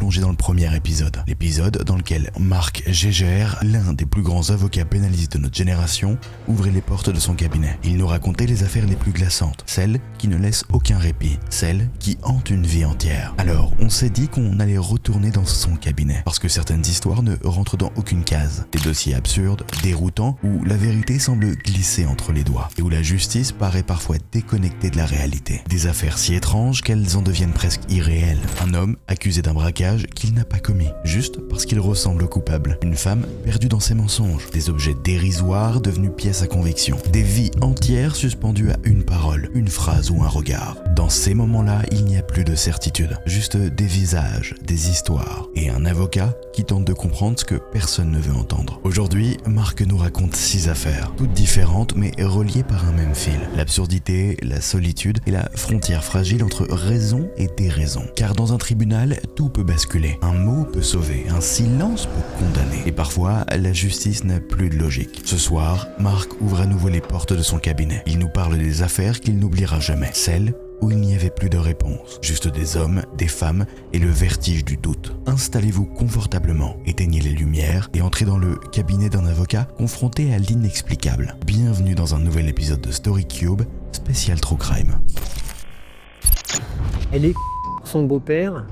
replonger dans le premier épisode. L'épisode dans lequel Marc Gégère, l'un des plus grands avocats pénalistes de notre génération, ouvrait les portes de son cabinet. Il nous racontait les affaires les plus glaçantes, celles qui ne laissent aucun répit, celles qui hantent une vie entière. Alors, on s'est dit qu'on allait retourner dans son cabinet, parce que certaines histoires ne rentrent dans aucune case. Des dossiers absurdes, déroutants, où la vérité semble glisser entre les doigts, et où la justice paraît parfois déconnectée de la réalité. Des affaires si étranges qu'elles en deviennent presque irréelles. Un homme accusé d'un braquage qu'il n'a pas commis, juste parce qu'il ressemble au coupable. Une femme perdue dans ses mensonges. Des objets dérisoires devenus pièces à conviction. Des vies entières suspendues à une parole, une phrase ou un regard. Dans ces moments-là, il n'y a plus de certitude. Juste des visages, des histoires. Et un avocat qui tente de comprendre ce que personne ne veut entendre. Aujourd'hui, Marc nous raconte 6 affaires, toutes différentes mais reliées par un même fil. L'absurdité, la solitude et la frontière fragile entre raison et déraison. Car dans un tribunal, tout peut basculer. Un mot peut sauver, un silence peut condamner. Et parfois, la justice n'a plus de logique. Ce soir, Marc ouvre à nouveau les portes de son cabinet. Il nous parle des affaires qu'il n'oubliera jamais. Celles où il n'y avait plus de réponse. Juste des hommes, des femmes et le vertige du doute. Installez-vous confortablement, éteignez les lumières et entrez dans le cabinet d'un avocat confronté à l'inexplicable. Bienvenue dans un nouvel épisode de Story Cube, spécial True Crime. Elle est son beau-père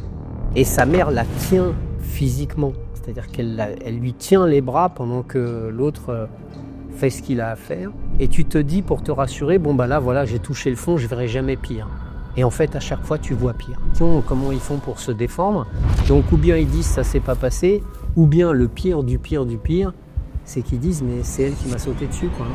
et sa mère la tient physiquement. C'est-à-dire qu'elle lui tient les bras pendant que l'autre fait ce qu'il a à faire. Et tu te dis pour te rassurer, bon bah là voilà, j'ai touché le fond, je verrai jamais pire. Et en fait à chaque fois tu vois pire. Comment ils font pour se défendre? Donc ou bien ils disent ça s'est pas passé, ou bien le pire du pire du pire, c'est qu'ils disent mais c'est elle qui m'a sauté dessus quoi.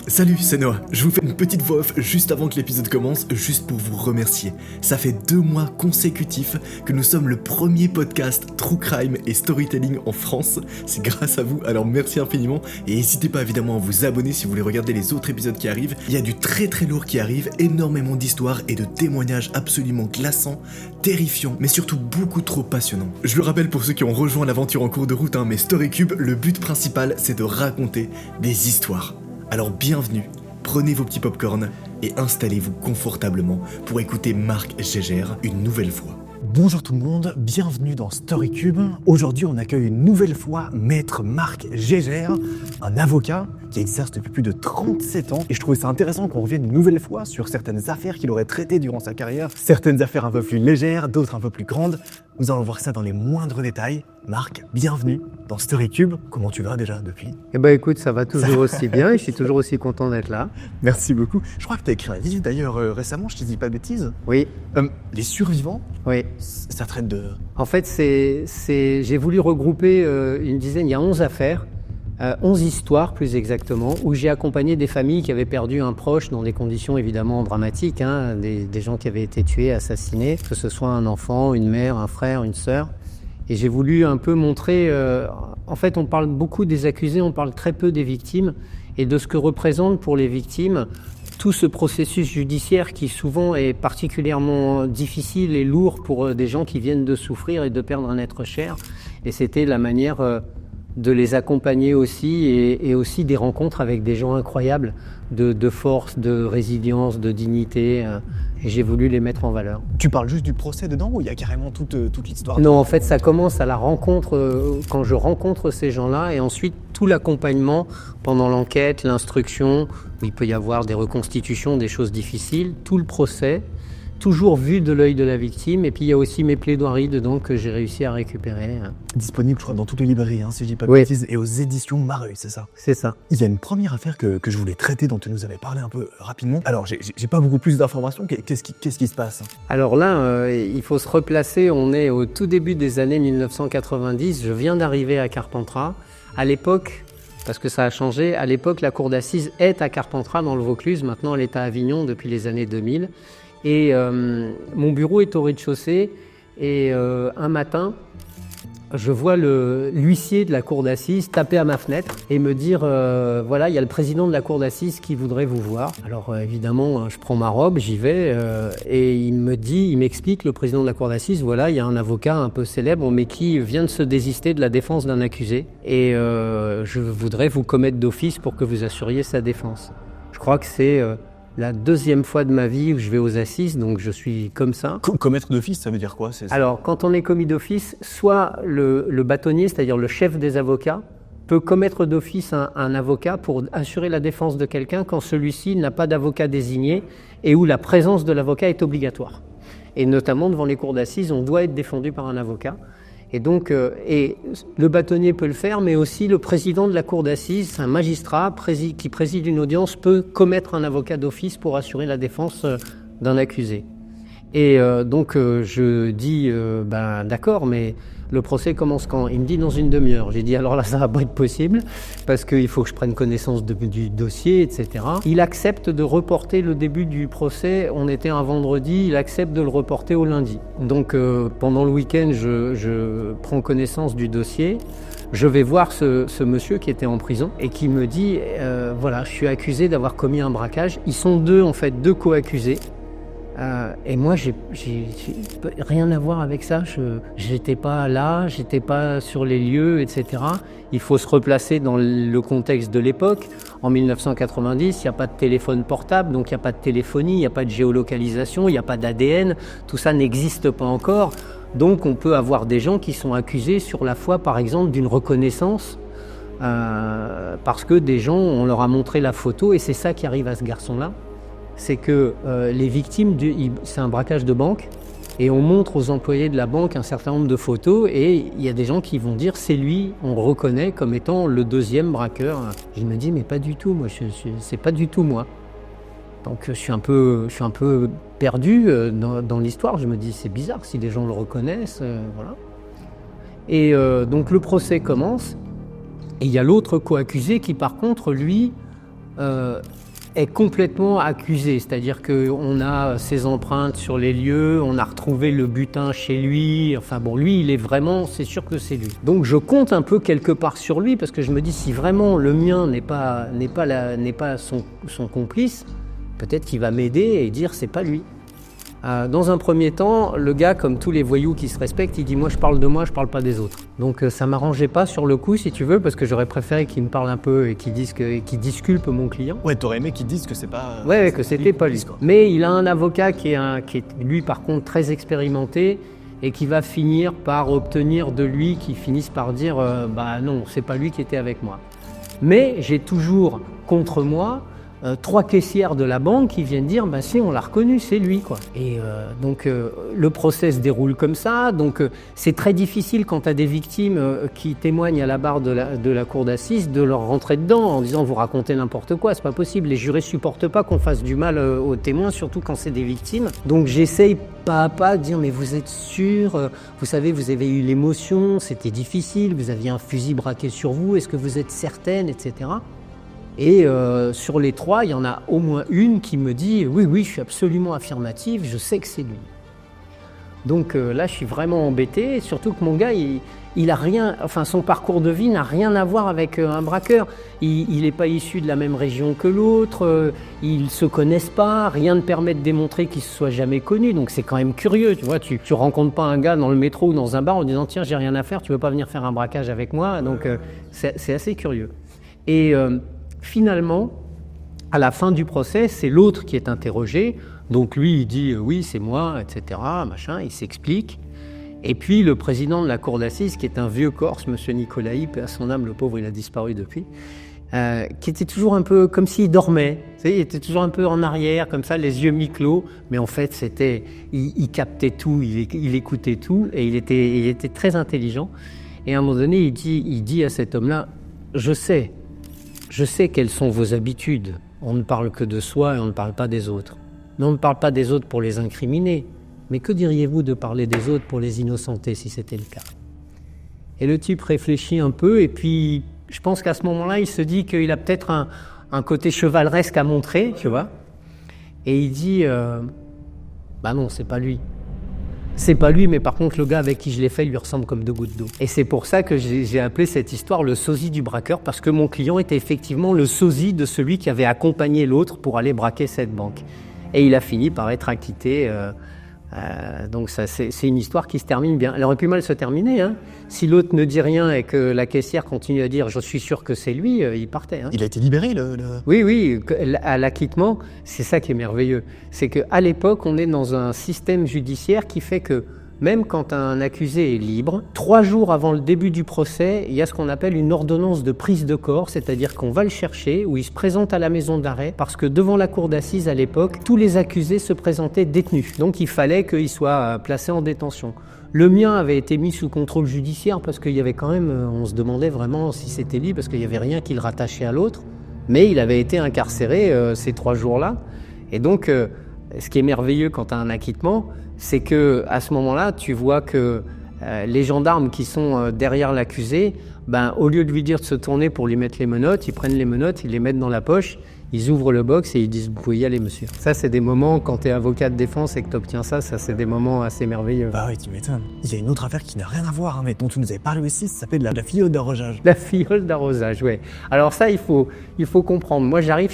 Salut, c'est Noah. Je vous fais une petite voix off juste avant que l'épisode commence, juste pour vous remercier. Ça fait 2 mois consécutifs que nous sommes le premier podcast True Crime et Storytelling en France. C'est grâce à vous, alors merci infiniment. Et n'hésitez pas évidemment à vous abonner si vous voulez regarder les autres épisodes qui arrivent. Il y a du très très lourd qui arrive, énormément d'histoires et de témoignages absolument glaçants, terrifiants, mais surtout beaucoup trop passionnants. Je le rappelle pour ceux qui ont rejoint l'aventure en cours de route, mais StoryCube, le but principal c'est de raconter des histoires. Alors bienvenue, prenez vos petits popcorn et installez-vous confortablement pour écouter Marc Gégère une nouvelle fois. Bonjour tout le monde, bienvenue dans StoryCube. Aujourd'hui on accueille une nouvelle fois Maître Marc Gégère, un avocat qui exerce depuis plus de 37 ans. Et je trouvais ça intéressant qu'on revienne une nouvelle fois sur certaines affaires qu'il aurait traitées durant sa carrière. Certaines affaires un peu plus légères, d'autres un peu plus grandes. Nous allons voir ça dans les moindres détails. Marc, bienvenue dans StoryCube. Comment tu vas déjà depuis ? Eh ben écoute, ça va toujours aussi bien et je suis toujours aussi content d'être là. Merci beaucoup. Je crois que tu as écrit un livre d'ailleurs récemment, je te dis pas de bêtises. Oui. Les survivants. Oui. Ça traite de... En fait, j'ai voulu regrouper il y a 11 affaires, 11 histoires plus exactement, où j'ai accompagné des familles qui avaient perdu un proche dans des conditions évidemment dramatiques, des gens qui avaient été tués, assassinés, que ce soit un enfant, une mère, un frère, une sœur. Et j'ai voulu un peu montrer, en fait on parle beaucoup des accusés, on parle très peu des victimes, et de ce que représente pour les victimes tout ce processus judiciaire qui souvent est particulièrement difficile et lourd pour des gens qui viennent de souffrir et de perdre un être cher. Et c'était la manière de les accompagner aussi et aussi des rencontres avec des gens incroyables de force, de résilience, de dignité. Et j'ai voulu les mettre en valeur. Tu parles juste du procès dedans ou il y a carrément toute l'histoire ? Non, en fait, ça commence à la rencontre, quand je rencontre ces gens-là, et ensuite tout l'accompagnement pendant l'enquête, l'instruction, où il peut y avoir des reconstitutions, des choses difficiles, tout le procès, toujours vu de l'œil de la victime, et puis il y a aussi mes plaidoiries dedans que j'ai réussi à récupérer. Disponible, je crois, dans toutes les librairies, si je dis pas de bêtises, et aux éditions Mareuil, c'est ça ? C'est ça. Il y a une première affaire que je voulais traiter, dont tu nous avais parlé un peu rapidement. Alors, j'ai pas beaucoup plus d'informations. Qu'est-ce qui se passe ? Alors là, il faut se replacer. On est au tout début des années 1990. Je viens d'arriver à Carpentras. À l'époque, parce que ça a changé, à l'époque, la cour d'assises est à Carpentras, dans le Vaucluse. Maintenant, elle est à Avignon depuis les années 2000. Et mon bureau est au rez-de-chaussée. Et un matin, je vois l'huissier de la cour d'assises taper à ma fenêtre et me dire voilà, il y a le président de la cour d'assises qui voudrait vous voir. Alors évidemment, je prends ma robe, j'y vais et il m'explique, le président de la cour d'assises, voilà, il y a un avocat un peu célèbre mais qui vient de se désister de la défense d'un accusé et je voudrais vous commettre d'office pour que vous assuriez sa défense. Je crois que c'est la deuxième fois de ma vie où je vais aux assises, donc je suis comme ça. Commettre d'office, ça veut dire quoi? Alors, quand on est commis d'office, soit le bâtonnier, c'est-à-dire le chef des avocats, peut commettre d'office un avocat pour assurer la défense de quelqu'un quand celui-ci n'a pas d'avocat désigné et où la présence de l'avocat est obligatoire. Et notamment devant les cours d'assises, on doit être défendu par un avocat. Et donc, le bâtonnier peut le faire, mais aussi le président de la cour d'assises, un magistrat qui préside une audience, peut commettre un avocat d'office pour assurer la défense d'un accusé. Et donc, je dis, d'accord, mais le procès commence quand? Il me dit dans une demi-heure. J'ai dit, alors là, ça va pas être possible, parce qu'il faut que je prenne connaissance du dossier, etc. Il accepte de reporter le début du procès. On était un vendredi, il accepte de le reporter au lundi. Donc, pendant le week-end, je prends connaissance du dossier. Je vais voir ce monsieur qui était en prison et qui me dit, voilà, je suis accusé d'avoir commis un braquage. Ils sont deux co-accusés. Et moi, j'ai rien à voir avec ça. J'étais pas là, j'étais pas sur les lieux, etc. Il faut se replacer dans le contexte de l'époque. En 1990, il n'y a pas de téléphone portable, donc il n'y a pas de téléphonie, il n'y a pas de géolocalisation, il n'y a pas d'ADN. Tout ça n'existe pas encore. Donc, on peut avoir des gens qui sont accusés sur la foi, par exemple, d'une reconnaissance. Parce que des gens, on leur a montré la photo, et c'est ça qui arrive à ce garçon-là. C'est que les victimes, c'est un braquage de banque, et on montre aux employés de la banque un certain nombre de photos, et il y a des gens qui vont dire c'est lui, on le reconnaît comme étant le deuxième braqueur. Je me dis mais pas du tout, moi c'est pas du tout moi. Donc je suis un peu perdu dans l'histoire. Je me dis c'est bizarre si des gens le reconnaissent, voilà. Et donc le procès commence, et il y a l'autre co-accusé qui par contre lui est complètement accusé, c'est-à-dire qu'on a ses empreintes sur les lieux, on a retrouvé le butin chez lui, enfin bon, lui il est vraiment, c'est sûr que c'est lui. Donc je compte un peu quelque part sur lui, parce que je me dis si vraiment le mien n'est pas son complice, peut-être qu'il va m'aider et dire c'est pas lui. Dans un premier temps, le gars, comme tous les voyous qui se respectent, il dit moi je parle de moi, je parle pas des autres. Donc ça m'arrangeait pas sur le coup, si tu veux, parce que j'aurais préféré qu'il me parle un peu et qu'il disculpe mon client. Ouais, t'aurais aimé qu'il dise que c'est pas... Ouais, que c'était pas lui. Mais il a un avocat qui est lui par contre très expérimenté et qui va finir par obtenir de lui qui finisse par dire non, c'est pas lui qui était avec moi. Mais j'ai toujours contre moi 3 caissières de la banque qui viennent dire si on l'a reconnu, c'est lui quoi. Et donc le procès se déroule comme ça. Donc c'est très difficile quand tu as des victimes qui témoignent à la barre de la cour d'assises de leur rentrer dedans en disant vous racontez n'importe quoi, c'est pas possible. Les jurés supportent pas qu'on fasse du mal aux témoins, surtout quand c'est des victimes. Donc j'essaye pas à pas de dire mais vous êtes sûr, vous savez vous avez eu l'émotion, c'était difficile, vous aviez un fusil braqué sur vous, est-ce que vous êtes certaine, etc. Et sur les 3, il y en a au moins une qui me dit « Oui, je suis absolument affirmative, je sais que c'est lui ». Donc là, je suis vraiment embêté, surtout que mon gars, il a rien, enfin son parcours de vie n'a rien à voir avec un braqueur. Il n'est pas issu de la même région que l'autre, ils ne se connaissent pas, rien ne permet de démontrer qu'ils ne se soient jamais connus. Donc c'est quand même curieux, tu vois, tu rencontres pas un gars dans le métro ou dans un bar en disant « Tiens, j'ai rien à faire, tu veux pas venir faire un braquage avec moi ?» Donc c'est assez curieux. Et finalement, à la fin du procès, c'est l'autre qui est interrogé. Donc lui, il dit « oui, c'est moi, etc. » machin, il s'explique. Et puis le président de la cour d'assises, qui est un vieux Corse, monsieur Nicolaï, paix à son âme, le pauvre, il a disparu depuis, qui était toujours un peu comme s'il dormait. Tu sais, il était toujours un peu en arrière, comme ça, les yeux mi-clos. Mais en fait, il captait tout, il écoutait tout, et il était très intelligent. Et à un moment donné, il dit à cet homme-là « Je sais quelles sont vos habitudes. On ne parle que de soi et on ne parle pas des autres. Mais on ne parle pas des autres pour les incriminer. Mais que diriez-vous de parler des autres pour les innocenter si c'était le cas ?» Et le type réfléchit un peu et puis je pense qu'à ce moment-là, il se dit qu'il a peut-être un côté chevaleresque à montrer, tu vois. Et il dit non, c'est pas lui. C'est pas lui, mais par contre, le gars avec qui je l'ai fait, il lui ressemble comme 2 gouttes d'eau. Et c'est pour ça que j'ai appelé cette histoire le sosie du braqueur, parce que mon client était effectivement le sosie de celui qui avait accompagné l'autre pour aller braquer cette banque. Et il a fini par être acquitté Donc ça, c'est une histoire qui se termine bien. Elle aurait pu mal se terminer. Hein. Si l'autre ne dit rien et que la caissière continue à dire « je suis sûr que c'est lui », il partait. Hein. Il a été libéré, Oui, à l'acquittement, c'est ça qui est merveilleux. C'est qu'à l'époque, on est dans un système judiciaire qui fait que même quand un accusé est libre, 3 jours avant le début du procès, il y a ce qu'on appelle une ordonnance de prise de corps, c'est-à-dire qu'on va le chercher, où il se présente à la maison d'arrêt, parce que devant la cour d'assises à l'époque, tous les accusés se présentaient détenus. Donc il fallait qu'ils soient placés en détention. Le mien avait été mis sous contrôle judiciaire parce qu'il y avait quand même, on se demandait vraiment si c'était lui, parce qu'il n'y avait rien qui le rattachait à l'autre, mais il avait été incarcéré ces 3 jours-là. Et donc, ce qui est merveilleux quand tu as un acquittement, c'est que à ce moment-là, tu vois que les gendarmes qui sont derrière l'accusé, au lieu de lui dire de se tourner pour lui mettre les menottes, ils prennent les menottes, ils les mettent dans la poche, ils ouvrent le box et ils disent « vous pouvez y aller, monsieur ». Ça, c'est des moments, quand tu es avocat de défense et que tu obtiens ça, c'est des moments assez merveilleux. Bah oui, tu m'étonnes. Il y a une autre affaire qui n'a rien à voir, mais dont tu nous avais parlé aussi, ça s'appelle la fiole d'arrosage. La fiole d'arrosage, oui. Alors ça, il faut comprendre. Moi, j'arrive,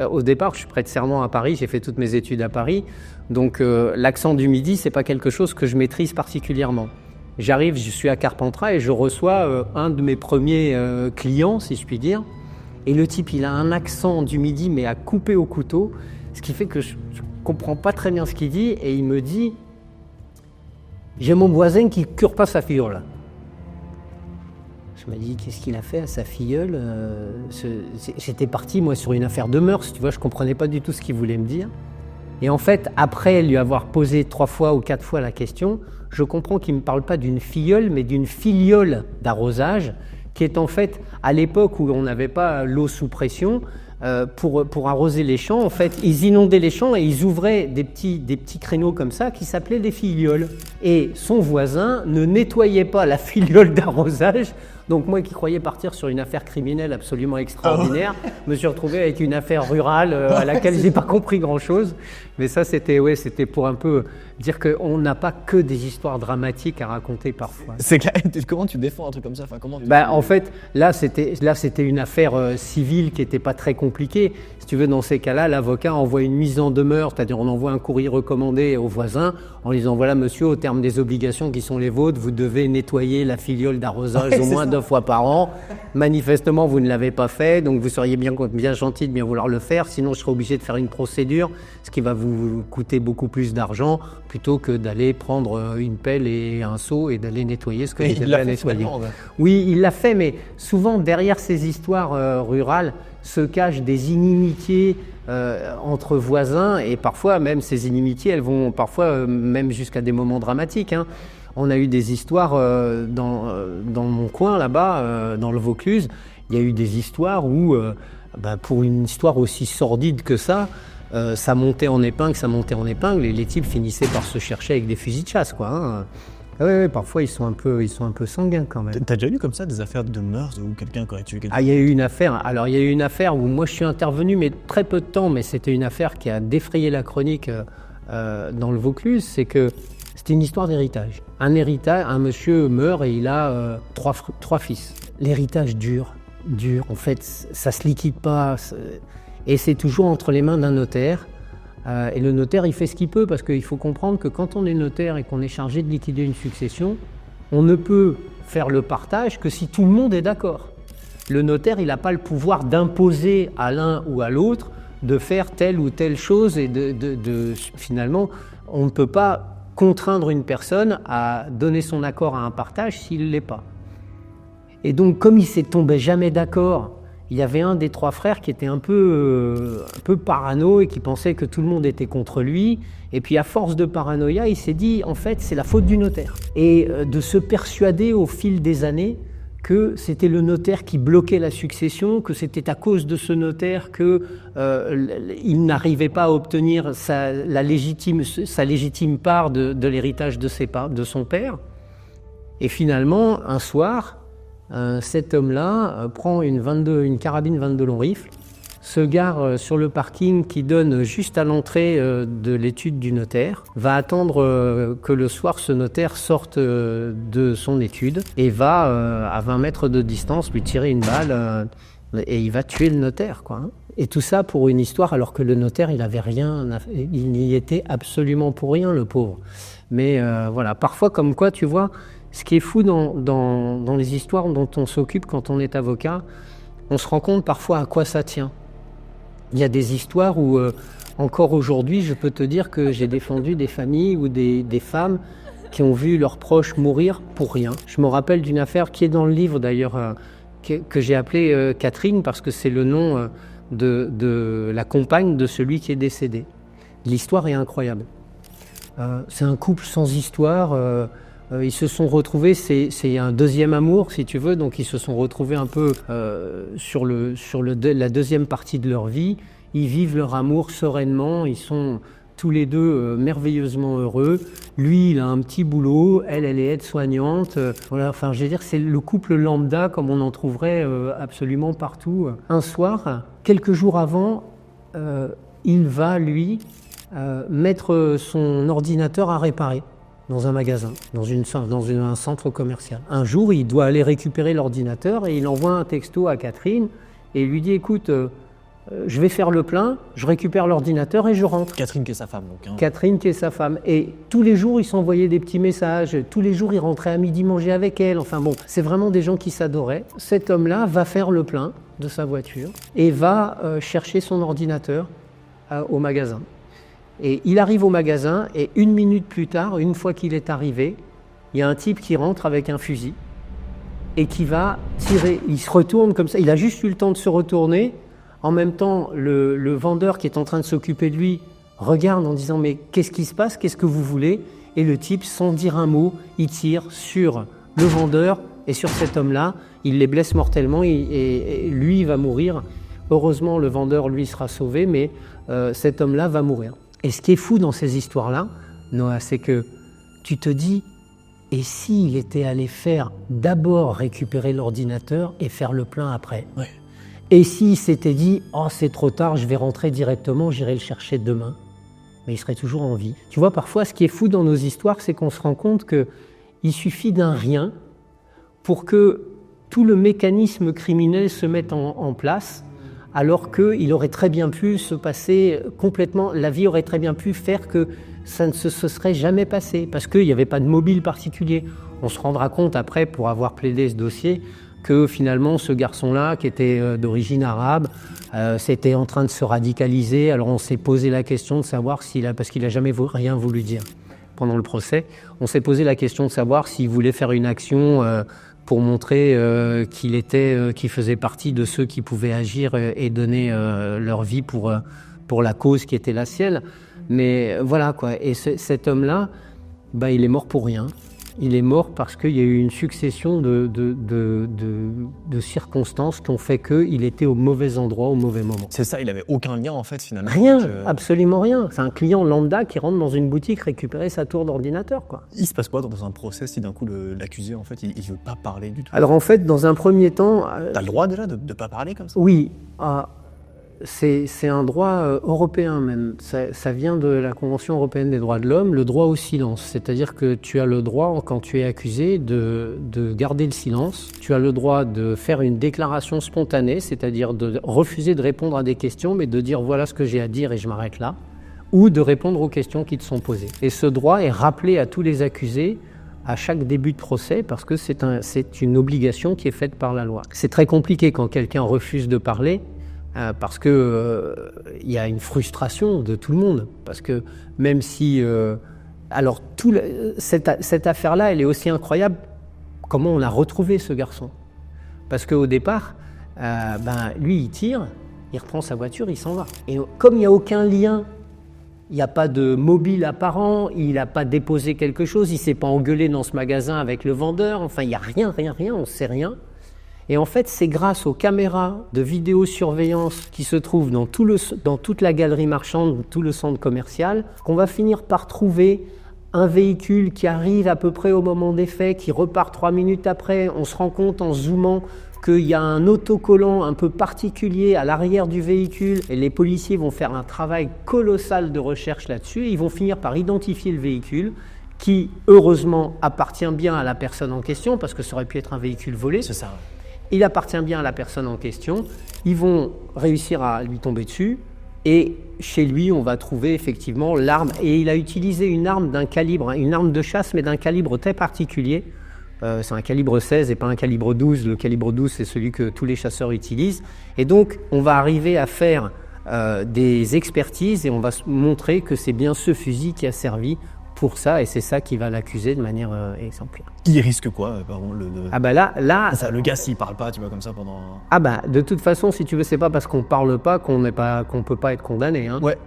au départ, je suis prêtre serment à Paris, j'ai fait toutes mes études à Paris, donc l'accent du Midi, c'est pas quelque chose que je maîtrise particulièrement. J'arrive, je suis à Carpentras et je reçois un de mes premiers clients, si je puis dire. Et le type, il a un accent du Midi, mais à couper au couteau, ce qui fait que je comprends pas très bien ce qu'il dit, et il me dit « j'ai mon voisin qui cure pas sa filleule ». Je me dis « qu'est-ce qu'il a fait à sa filleule ?» J'étais parti, moi, sur une affaire de mœurs, tu vois, je comprenais pas du tout ce qu'il voulait me dire. Et en fait, après lui avoir posé 3 fois ou 4 fois la question, je comprends qu'il me parle pas d'une filleule, mais d'une filiole d'arrosage, qui est en fait, à l'époque où on n'avait pas l'eau sous pression, pour arroser les champs, en fait, ils inondaient les champs et ils ouvraient des petits créneaux comme ça qui s'appelaient des filioles. Et son voisin ne nettoyait pas la filiole d'arrosage. Donc moi qui croyais partir sur une affaire criminelle absolument extraordinaire, me suis retrouvé avec une affaire rurale à laquelle j'ai pas compris grand-chose. Mais ça, c'était pour un peu dire qu'on n'a pas que des histoires dramatiques à raconter parfois. C'est clair. Comment tu défends un truc comme ça? En fait, là, c'était une affaire civile qui n'était pas très compliquée. Si tu veux, dans ces cas-là, l'avocat envoie une mise en demeure, c'est-à-dire on envoie un courrier recommandé au voisin en disant « voilà, monsieur, au terme des obligations qui sont les vôtres, vous devez nettoyer la filiole d'arrosage au moins 2 fois par an. Manifestement, vous ne l'avez pas fait, donc vous seriez bien gentil de bien vouloir le faire, sinon je serai obligé de faire une procédure, ce qui va vous coûter beaucoup plus d'argent, plutôt que d'aller prendre une pelle et un seau et d'aller nettoyer ce que vous avez à nettoyer. » Oui, il l'a fait, mais souvent derrière ces histoires rurales se cachent des inimitiés entre voisins, et parfois même ces inimitiés, elles vont parfois même jusqu'à des moments dramatiques. Hein. On a eu des histoires dans mon coin là-bas, dans le Vaucluse, il y a eu des histoires où, pour une histoire aussi sordide que ça montait en épingle, et les types finissaient par se chercher avec des fusils de chasse, quoi. Hein. Oui, parfois ils sont un peu sanguins quand même. T'as déjà eu comme ça des affaires de mœurs où quelqu'un aurait tué quelqu'un? Il y a eu une affaire. Alors il y a eu une affaire où moi je suis intervenu, mais très peu de temps, mais c'était une affaire qui a défrayé la chronique dans le Vaucluse. C'est que c'était une histoire d'héritage. Un monsieur meurt et il a 3 fils. L'héritage dur. En fait, ça se liquide pas, et c'est toujours entre les mains d'un notaire. Et le notaire, il fait ce qu'il peut, parce qu'il faut comprendre que quand on est notaire et qu'on est chargé de liquider une succession, on ne peut faire le partage que si tout le monde est d'accord. Le notaire, il n'a pas le pouvoir d'imposer à l'un ou à l'autre de faire telle ou telle chose, et finalement, on ne peut pas contraindre une personne à donner son accord à un partage s'il ne l'est pas. Et donc, comme il ne tombait jamais d'accord, il y avait un des 3 frères qui était un peu parano et qui pensait que tout le monde était contre lui. Et puis à force de paranoïa, il s'est dit, en fait, c'est la faute du notaire. Et de se persuader au fil des années que c'était le notaire qui bloquait la succession, que c'était à cause de ce notaire qu'il n'arrivait pas à obtenir sa légitime part de l'héritage de son père. Et finalement, un soir, cet homme-là prend une carabine 22 long rifle, se gare sur le parking qui donne juste à l'entrée de l'étude du notaire, va attendre que le soir ce notaire sorte de son étude et va à 20 mètres de distance lui tirer une balle Et il va tuer le notaire, quoi. Et tout ça pour une histoire, alors que le notaire, il avait rien, il n'y était absolument pour rien, le pauvre. Mais voilà, parfois, comme quoi, tu vois, ce qui est fou dans les histoires dont on s'occupe quand on est avocat, on se rend compte parfois à quoi ça tient. Il y a des histoires où, encore aujourd'hui, je peux te dire que j'ai défendu des familles ou des femmes qui ont vu leurs proches mourir pour rien. Je me rappelle d'une affaire qui est dans le livre, d'ailleurs, que j'ai appelée Catherine, parce que c'est le nom de la compagne de celui qui est décédé. L'histoire est incroyable. C'est un couple sans histoire. Ils se sont retrouvés, c'est un deuxième amour, si tu veux, donc ils se sont retrouvés un peu sur la deuxième partie de leur vie. Ils vivent leur amour sereinement, ils sont tous les deux merveilleusement heureux. Lui, il a un petit boulot, elle est aide-soignante. Voilà, enfin, je veux dire, c'est le couple lambda comme on en trouverait absolument partout. Un soir, quelques jours avant, il va, lui, mettre son ordinateur à réparer dans un magasin, dans un centre commercial. Un jour, il doit aller récupérer l'ordinateur et il envoie un texto à Catherine et il lui dit « Écoute, je vais faire le plein, je récupère l'ordinateur et je rentre. » Catherine qui est sa femme, donc. Hein. Catherine qui est sa femme. Et tous les jours, ils s'envoyaient des petits messages. Tous les jours, il rentrait à midi manger avec elle. Enfin bon, c'est vraiment des gens qui s'adoraient. Cet homme-là va faire le plein de sa voiture et va chercher son ordinateur au magasin. Et il arrive au magasin et 1 minute plus tard, une fois qu'il est arrivé, il y a un type qui rentre avec un fusil et qui va tirer. Il se retourne comme ça. Il a juste eu le temps de se retourner. En même temps, le vendeur qui est en train de s'occuper de lui regarde en disant « Mais qu'est-ce qui se passe? Qu'est-ce que vous voulez ?» Et le type, sans dire un mot, il tire sur le vendeur et sur cet homme-là. Il les blesse mortellement et lui, il va mourir. Heureusement, le vendeur, lui, sera sauvé, mais cet homme-là va mourir. Et ce qui est fou dans ces histoires-là, Noah, c'est que tu te dis « Et s'il était allé faire d'abord récupérer l'ordinateur et faire le plein après ?» Ouais. Et s'il s'était dit « Oh, c'est trop tard, je vais rentrer directement, j'irai le chercher demain », mais il serait toujours en vie. Tu vois, parfois, ce qui est fou dans nos histoires, c'est qu'on se rend compte qu'il suffit d'un rien pour que tout le mécanisme criminel se mette en place, alors qu'il aurait très bien pu se passer complètement, la vie aurait très bien pu faire que ça ne se serait jamais passé, parce qu'il n'y avait pas de mobile particulier. On se rendra compte après, pour avoir plaidé ce dossier, que finalement ce garçon-là, qui était d'origine arabe, c'était en train de se radicaliser. Alors on s'est posé la question de savoir parce qu'il n'a jamais rien voulu dire pendant le procès, on s'est posé la question de savoir s'il voulait faire une action pour montrer qu'il faisait partie de ceux qui pouvaient agir et donner leur vie pour la cause qui était la sienne. Mais voilà quoi, et cet homme-là, il est mort pour rien. Il est mort parce qu'il y a eu une succession de circonstances qui ont fait qu'il était au mauvais endroit, au mauvais moment. C'est ça, il n'avait aucun lien en fait finalement. Rien, absolument rien. C'est un client lambda qui rentre dans une boutique récupérer sa tour d'ordinateur, quoi. Il se passe quoi dans un procès si d'un coup l'accusé en fait il veut pas parler du tout? Alors en fait, dans un premier temps... T'as le droit déjà de pas parler comme ça? Oui. C'est un droit européen même, ça vient de la Convention européenne des droits de l'homme, le droit au silence. C'est-à-dire que tu as le droit, quand tu es accusé, de garder le silence. Tu as le droit de faire une déclaration spontanée, c'est-à-dire de refuser de répondre à des questions, mais de dire voilà ce que j'ai à dire et je m'arrête là, ou de répondre aux questions qui te sont posées. Et ce droit est rappelé à tous les accusés à chaque début de procès parce que c'est une obligation qui est faite par la loi. C'est très compliqué quand quelqu'un refuse de parler, parce que y a une frustration de tout le monde, parce que même si alors cette affaire-là, elle est aussi incroyable. Comment on a retrouvé ce garçon? Parce qu'au départ, lui il tire, il reprend sa voiture, il s'en va. Et comme il n'y a aucun lien, il n'y a pas de mobile apparent, il n'a pas déposé quelque chose, il ne s'est pas engueulé dans ce magasin avec le vendeur, enfin il n'y a rien, on ne sait rien. Et en fait, c'est grâce aux caméras de vidéosurveillance qui se trouvent dans toute la galerie marchande, tout le centre commercial, qu'on va finir par trouver un véhicule qui arrive à peu près au moment des faits, qui repart 3 minutes après. On se rend compte en zoomant qu'il y a un autocollant un peu particulier à l'arrière du véhicule. Et les policiers vont faire un travail colossal de recherche là-dessus. Et ils vont finir par identifier le véhicule qui, heureusement, appartient bien à la personne en question, parce que ça aurait pu être un véhicule volé. C'est ça. il appartient bien à la personne en question. Ils vont réussir à lui tomber dessus. Et chez lui, on va trouver effectivement l'arme. Et il a utilisé une arme d'un calibre, une arme de chasse, mais d'un calibre très particulier. C'est un calibre 16 et pas un calibre 12. Le calibre 12, c'est celui que tous les chasseurs utilisent. Et donc, on va arriver à faire des expertises et on va montrer que c'est bien ce fusil qui a servi pour ça. Et c'est ça qui va l'accuser de manière exemplaire. Il risque quoi, pardon, Ah bah là ça, le gars, s'il parle pas, tu vois, comme ça pendant... Ah bah, de toute façon, si tu veux, c'est pas parce qu'on parle pas qu'on peut pas être condamné. Hein. Ouais.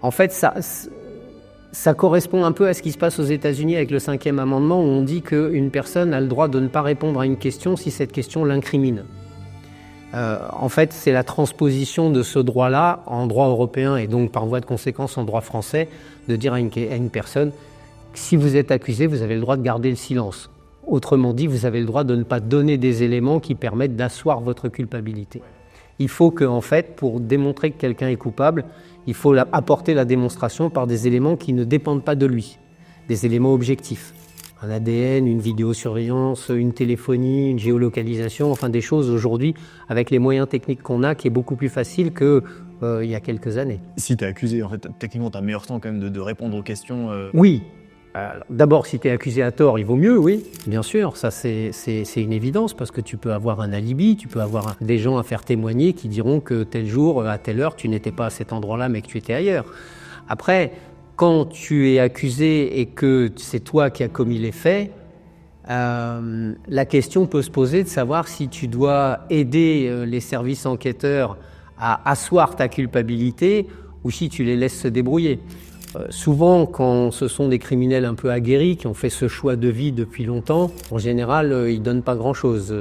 En fait, ça correspond un peu à ce qui se passe aux États-Unis avec le 5e amendement, où on dit qu'une personne a le droit de ne pas répondre à une question si cette question l'incrimine. En fait, c'est la transposition de ce droit-là en droit européen et donc par voie de conséquence en droit français, de dire à une personne que si vous êtes accusé, vous avez le droit de garder le silence. Autrement dit, vous avez le droit de ne pas donner des éléments qui permettent d'asseoir votre culpabilité. Il faut que, en fait, pour démontrer que quelqu'un est coupable, il faut apporter la démonstration par des éléments qui ne dépendent pas de lui, des éléments objectifs. Un ADN, une vidéosurveillance, une téléphonie, une géolocalisation, enfin des choses aujourd'hui, avec les moyens techniques qu'on a, qui est beaucoup plus facile qu'il y a quelques années. Si tu es accusé, en fait, techniquement, tu as meilleur temps quand même de répondre aux questions. Oui. D'abord, si tu es accusé à tort, il vaut mieux, oui, bien sûr, ça c'est une évidence, parce que tu peux avoir un alibi, tu peux avoir des gens à faire témoigner qui diront que tel jour, à telle heure, tu n'étais pas à cet endroit-là, mais que tu étais ailleurs. Après, quand tu es accusé et que c'est toi qui as commis les faits, la question peut se poser de savoir si tu dois aider les services enquêteurs à asseoir ta culpabilité ou si tu les laisses se débrouiller. Souvent, quand ce sont des criminels un peu aguerris qui ont fait ce choix de vie depuis longtemps, en général, ils ne donnent pas grand-chose.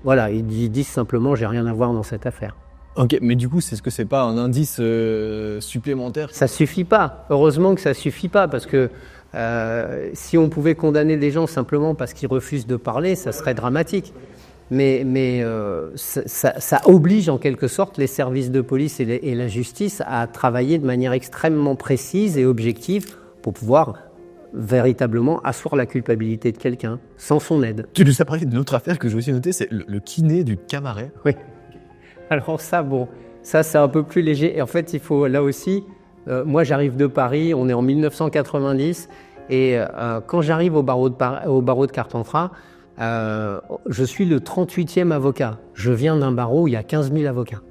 Voilà, ils disent simplement « j'ai rien à voir dans cette affaire ». Ok, mais du coup, est-ce que c'est pas un indice supplémentaire ? Ça suffit pas. Heureusement que ça suffit pas, parce que si on pouvait condamner des gens simplement parce qu'ils refusent de parler, ça serait dramatique. Mais ça oblige en quelque sorte les services de police et la justice à travailler de manière extrêmement précise et objective pour pouvoir véritablement asseoir la culpabilité de quelqu'un sans son aide. Tu nous as parlé d'une autre affaire que j'ai aussi notée, c'est le kiné du Camaret. Oui. Alors ça, c'est un peu plus léger. Et en fait, il faut là aussi, moi j'arrive de Paris, on est en 1990, et quand j'arrive au barreau de Carpentras, je suis le 38e avocat. Je viens d'un barreau où il y a 15 000 avocats.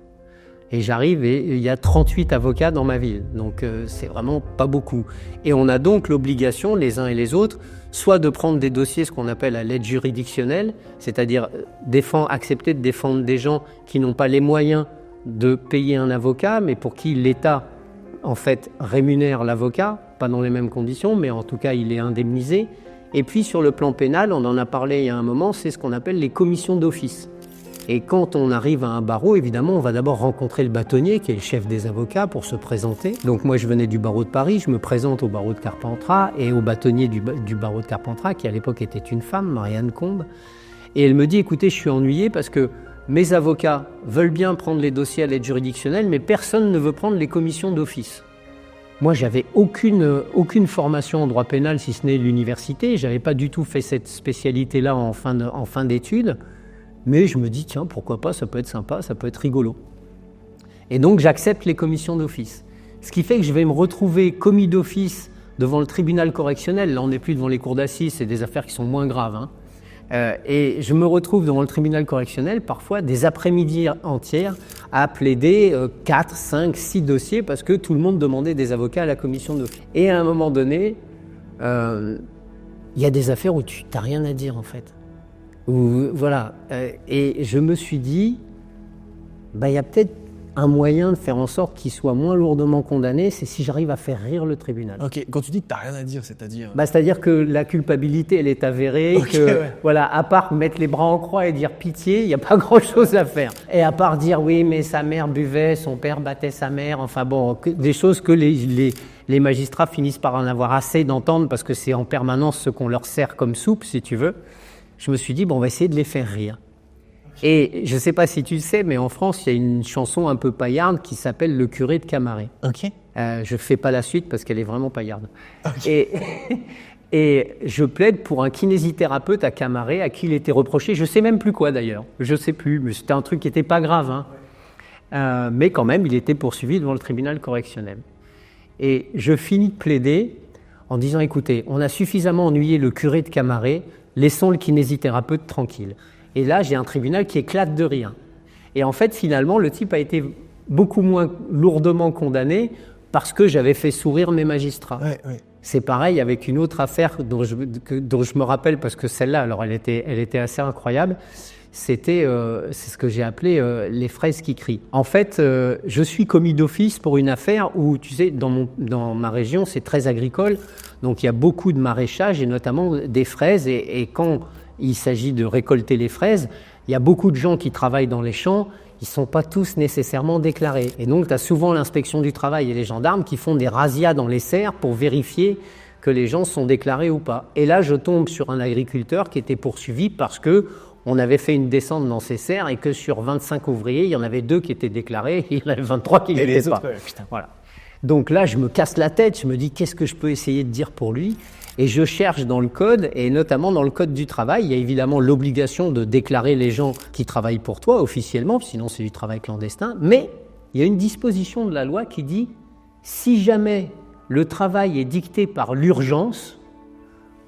Et j'arrive et il y a 38 avocats dans ma ville. Donc c'est vraiment pas beaucoup. Et on a donc l'obligation, les uns et les autres, soit de prendre des dossiers, ce qu'on appelle à l'aide juridictionnelle, c'est-à-dire accepter de défendre des gens qui n'ont pas les moyens de payer un avocat, mais pour qui l'État, en fait, rémunère l'avocat, pas dans les mêmes conditions, mais en tout cas, il est indemnisé. Et puis, sur le plan pénal, on en a parlé il y a un moment, c'est ce qu'on appelle les commissions d'office. Et quand on arrive à un barreau, évidemment, on va d'abord rencontrer le bâtonnier, qui est le chef des avocats, pour se présenter. Donc moi, je venais du barreau de Paris, je me présente au barreau de Carpentras et au bâtonnier du barreau de Carpentras, qui à l'époque était une femme, Marianne Combe. Et elle me dit, écoutez, je suis ennuyée parce que mes avocats veulent bien prendre les dossiers à l'aide juridictionnelle, mais personne ne veut prendre les commissions d'office. Moi, j'avais aucune formation en droit pénal, si ce n'est l'université. J'avais pas du tout fait cette spécialité-là en fin d'études. Mais je me dis, tiens, pourquoi pas, ça peut être sympa, ça peut être rigolo. Et donc, j'accepte les commissions d'office. Ce qui fait que je vais me retrouver commis d'office devant le tribunal correctionnel. Là, on n'est plus devant les cours d'assises, c'est des affaires qui sont moins graves. Hein. Et je me retrouve devant le tribunal correctionnel, parfois des après-midi entières, à plaider 4, 5, 6 dossiers, parce que tout le monde demandait des avocats à la commission d'office. Et à un moment donné, il y a des affaires où tu n'as rien à dire, en fait. Voilà. Et je me suis dit, il y a peut-être un moyen de faire en sorte qu'il soit moins lourdement condamné, c'est si j'arrive à faire rire le tribunal. Ok, quand tu dis que tu n'as rien à dire, c'est-à-dire c'est-à-dire que la culpabilité, elle est avérée, voilà, à part mettre les bras en croix et dire pitié, il n'y a pas grand-chose à faire. Et à part dire oui, mais sa mère buvait, son père battait sa mère, enfin bon, des choses que les magistrats finissent par en avoir assez d'entendre parce que c'est en permanence ce qu'on leur sert comme soupe, si tu veux. Je me suis dit, on va essayer de les faire rire. Et je ne sais pas si tu le sais, mais en France, il y a une chanson un peu paillarde qui s'appelle « Le curé de Camaret ». Ok. Je ne fais pas la suite parce qu'elle est vraiment paillarde. Okay. Et je plaide pour un kinésithérapeute à Camaret à qui il était reproché, je ne sais même plus quoi d'ailleurs, je ne sais plus, mais c'était un truc qui n'était pas grave. Hein. Mais quand même, il était poursuivi devant le tribunal correctionnel. Et je finis de plaider en disant, écoutez, on a suffisamment ennuyé le curé de Camaret, laissons le kinésithérapeute tranquille. Et là, j'ai un tribunal qui éclate de rire. Et en fait, finalement, le type a été beaucoup moins lourdement condamné parce que j'avais fait sourire mes magistrats. Ouais. C'est pareil avec une autre affaire dont je me rappelle, parce que celle-là, alors elle était assez incroyable. C'est ce que j'ai appelé les fraises qui crient. En fait, je suis commis d'office pour une affaire où, tu sais, dans ma région, c'est très agricole. Donc, il y a beaucoup de maraîchage et notamment des fraises. Et quand il s'agit de récolter les fraises, il y a beaucoup de gens qui travaillent dans les champs. Ils ne sont pas tous nécessairement déclarés. Et donc, tu as souvent l'inspection du travail et les gendarmes qui font des razzias dans les serres pour vérifier que les gens sont déclarés ou pas. Et là, je tombe sur un agriculteur qui était poursuivi parce qu'on avait fait une descente dans ses serres et que sur 25 ouvriers, il y en avait 2 qui étaient déclarés et il y en avait 23 qui ne l'étaient pas. Voilà. Donc là, je me casse la tête, je me dis qu'est-ce que je peux essayer de dire pour lui ? Et je cherche dans le code, et notamment dans le code du travail, il y a évidemment l'obligation de déclarer les gens qui travaillent pour toi officiellement, sinon c'est du travail clandestin, mais il y a une disposition de la loi qui dit si jamais le travail est dicté par l'urgence,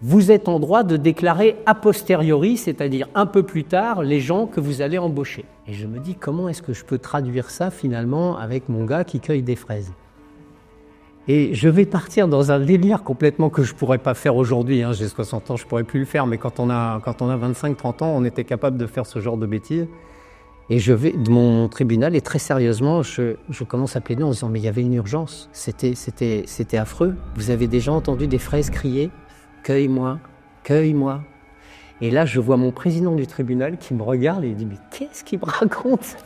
vous êtes en droit de déclarer a posteriori, c'est-à-dire un peu plus tard, les gens que vous allez embaucher. Et je me dis comment est-ce que je peux traduire ça finalement avec mon gars qui cueille des fraises ? Et je vais partir dans un délire complètement que je ne pourrais pas faire aujourd'hui. J'ai 60 ans, je ne pourrais plus le faire, mais quand on a 25-30 ans, on était capable de faire ce genre de bêtises. Et je vais de mon tribunal et très sérieusement, je commence à plaider en disant « mais il y avait une urgence, c'était affreux. Vous avez déjà entendu des fraises crier « cueille-moi, cueille-moi ». Et là, je vois mon président du tribunal qui me regarde et il dit « mais qu'est-ce qu'il me raconte ?»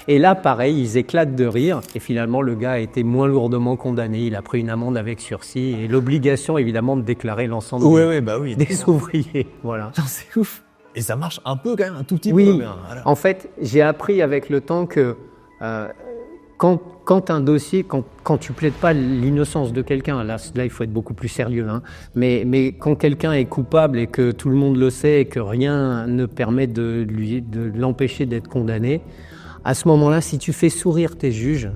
Et là, pareil, ils éclatent de rire. Et finalement, le gars a été moins lourdement condamné. Il a pris une amende avec sursis et l'obligation, évidemment, de déclarer l'ensemble des ouvriers. Voilà. C'est ouf. Et ça marche un peu quand même, un tout petit peu. Oui, en fait, j'ai appris avec le temps que quand un dossier, quand tu plaides pas l'innocence de quelqu'un, là il faut être beaucoup plus sérieux, mais quand quelqu'un est coupable et que tout le monde le sait et que rien ne permet de l'empêcher d'être condamné, à ce moment-là, si tu fais sourire tes juges,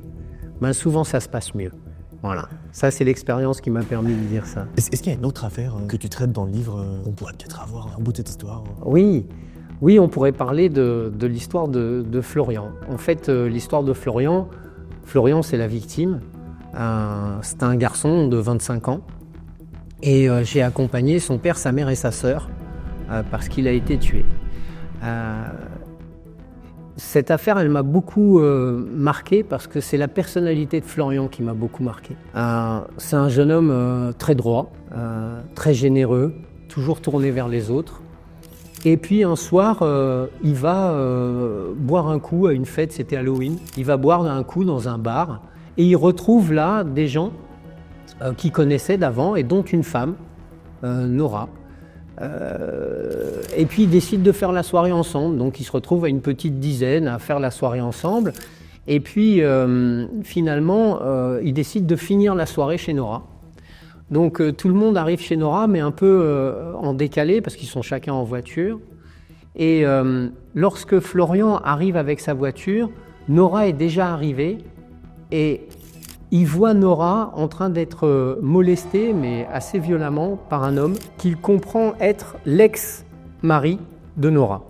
souvent ça se passe mieux. Voilà. Ça, c'est l'expérience qui m'a permis de dire ça. Est-ce qu'il y a une autre affaire que tu traites dans le livre qu'on pourrait peut-être avoir au bout de cette histoire ? Oui, on pourrait parler de l'histoire de Florian. En fait, l'histoire de Florian, c'est la victime. C'est un garçon de 25 ans. Et j'ai accompagné son père, sa mère et sa sœur parce qu'il a été tué. Cette affaire, elle m'a beaucoup marqué parce que c'est la personnalité de Florian qui m'a beaucoup marqué. C'est un jeune homme très droit, très généreux, toujours tourné vers les autres. Et puis un soir, il va boire un coup à une fête, c'était Halloween. Il va boire un coup dans un bar et il retrouve là des gens qu'il connaissait d'avant et dont une femme, Nora. Et puis ils décident de faire la soirée ensemble, donc ils se retrouvent à une petite dizaine à faire la soirée ensemble. Et puis finalement, ils décident de finir la soirée chez Nora. Donc tout le monde arrive chez Nora, mais un peu en décalé parce qu'ils sont chacun en voiture. Et lorsque Florian arrive avec sa voiture, Nora est déjà arrivée et il voit Nora en train d'être molestée, mais assez violemment, par un homme qu'il comprend être l'ex-mari de Nora.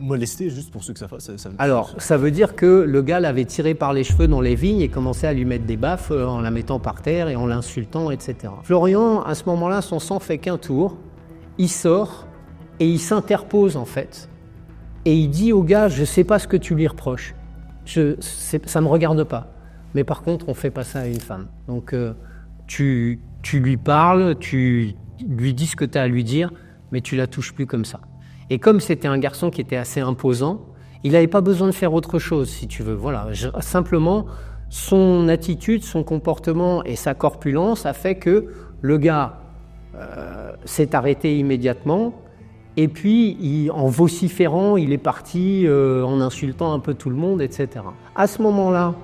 Molestée, juste pour ceux que ça fasse. Alors, ça veut dire que le gars l'avait tirée par les cheveux dans les vignes et commençait à lui mettre des baffes en la mettant par terre et en l'insultant, etc. Florian, à ce moment-là, son sang fait qu'un tour. Il sort et il s'interpose, en fait. Et il dit au gars, je ne sais pas ce que tu lui reproches. Ça ne me regarde pas. Mais par contre, on ne fait pas ça à une femme. Donc, tu lui parles, tu lui dis ce que tu as à lui dire, mais tu la touches plus comme ça. Et comme c'était un garçon qui était assez imposant, il n'avait pas besoin de faire autre chose, si tu veux. Voilà. Simplement, son attitude, son comportement et sa corpulence a fait que le gars s'est arrêté immédiatement. Et puis, en vociférant, il est parti en insultant un peu tout le monde, etc. À ce moment-là,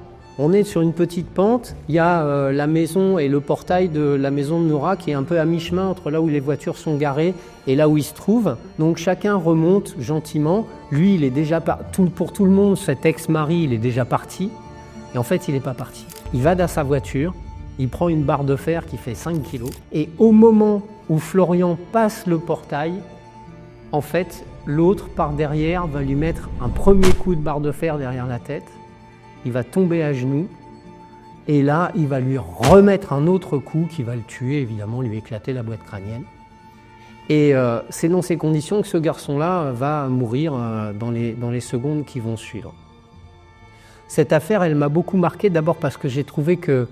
On est sur une petite pente, il y a la maison et le portail de la maison de Nora qui est un peu à mi-chemin entre là où les voitures sont garées et là où il se trouve. Donc chacun remonte gentiment. Lui, il est déjà pour tout le monde, cet ex-mari, il est déjà parti. Et en fait, il n'est pas parti. Il va dans sa voiture, il prend une barre de fer qui fait 5 kilos. Et au moment où Florian passe le portail, en fait, l'autre par derrière va lui mettre un premier coup de barre de fer derrière la tête. Il va tomber à genoux et là, il va lui remettre un autre coup qui va le tuer, évidemment, lui éclater la boîte crânienne. Et c'est dans ces conditions que ce garçon-là va mourir dans les secondes qui vont suivre. Cette affaire, elle m'a beaucoup marqué, d'abord parce que j'ai trouvé que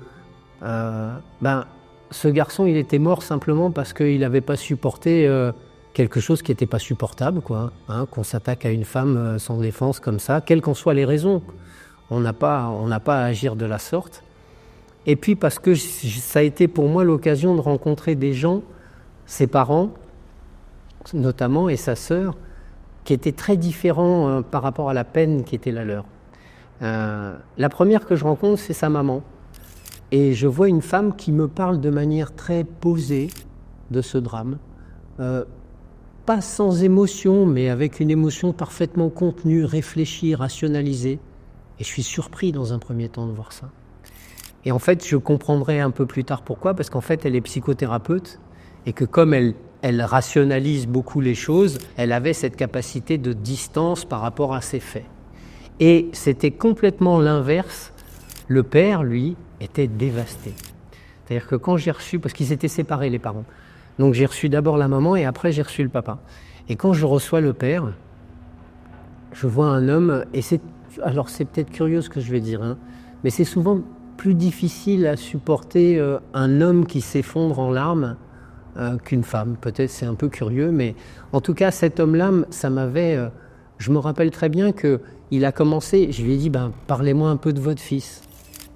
ce garçon, il était mort simplement parce qu'il n'avait pas supporté quelque chose qui n'était pas supportable, quoi, hein, qu'on s'attaque à une femme sans défense comme ça, quelles qu'en soient les raisons. On n'a pas à agir de la sorte. Et puis parce que ça a été pour moi l'occasion de rencontrer des gens, ses parents notamment, et sa sœur, qui étaient très différents par rapport à la peine qui était la leur. La première que je rencontre, c'est sa maman. Et je vois une femme qui me parle de manière très posée de ce drame. Pas sans émotion, mais avec une émotion parfaitement contenue, réfléchie, rationalisée. Et je suis surpris dans un premier temps de voir ça. Et en fait, je comprendrai un peu plus tard pourquoi, parce qu'en fait, elle est psychothérapeute et que comme elle rationalise beaucoup les choses, elle avait cette capacité de distance par rapport à ses faits. Et c'était complètement l'inverse. Le père, lui, était dévasté. C'est-à-dire que quand j'ai reçu, parce qu'ils étaient séparés les parents, donc j'ai reçu d'abord la maman et après j'ai reçu le papa. Et quand je reçois le père, je vois un homme, et alors c'est peut-être curieux ce que je vais dire, hein, mais c'est souvent plus difficile à supporter un homme qui s'effondre en larmes qu'une femme. Peut-être c'est un peu curieux, mais en tout cas cet homme-là, ça m'avait... je me rappelle très bien qu'il a commencé, je lui ai dit, parlez-moi un peu de votre fils.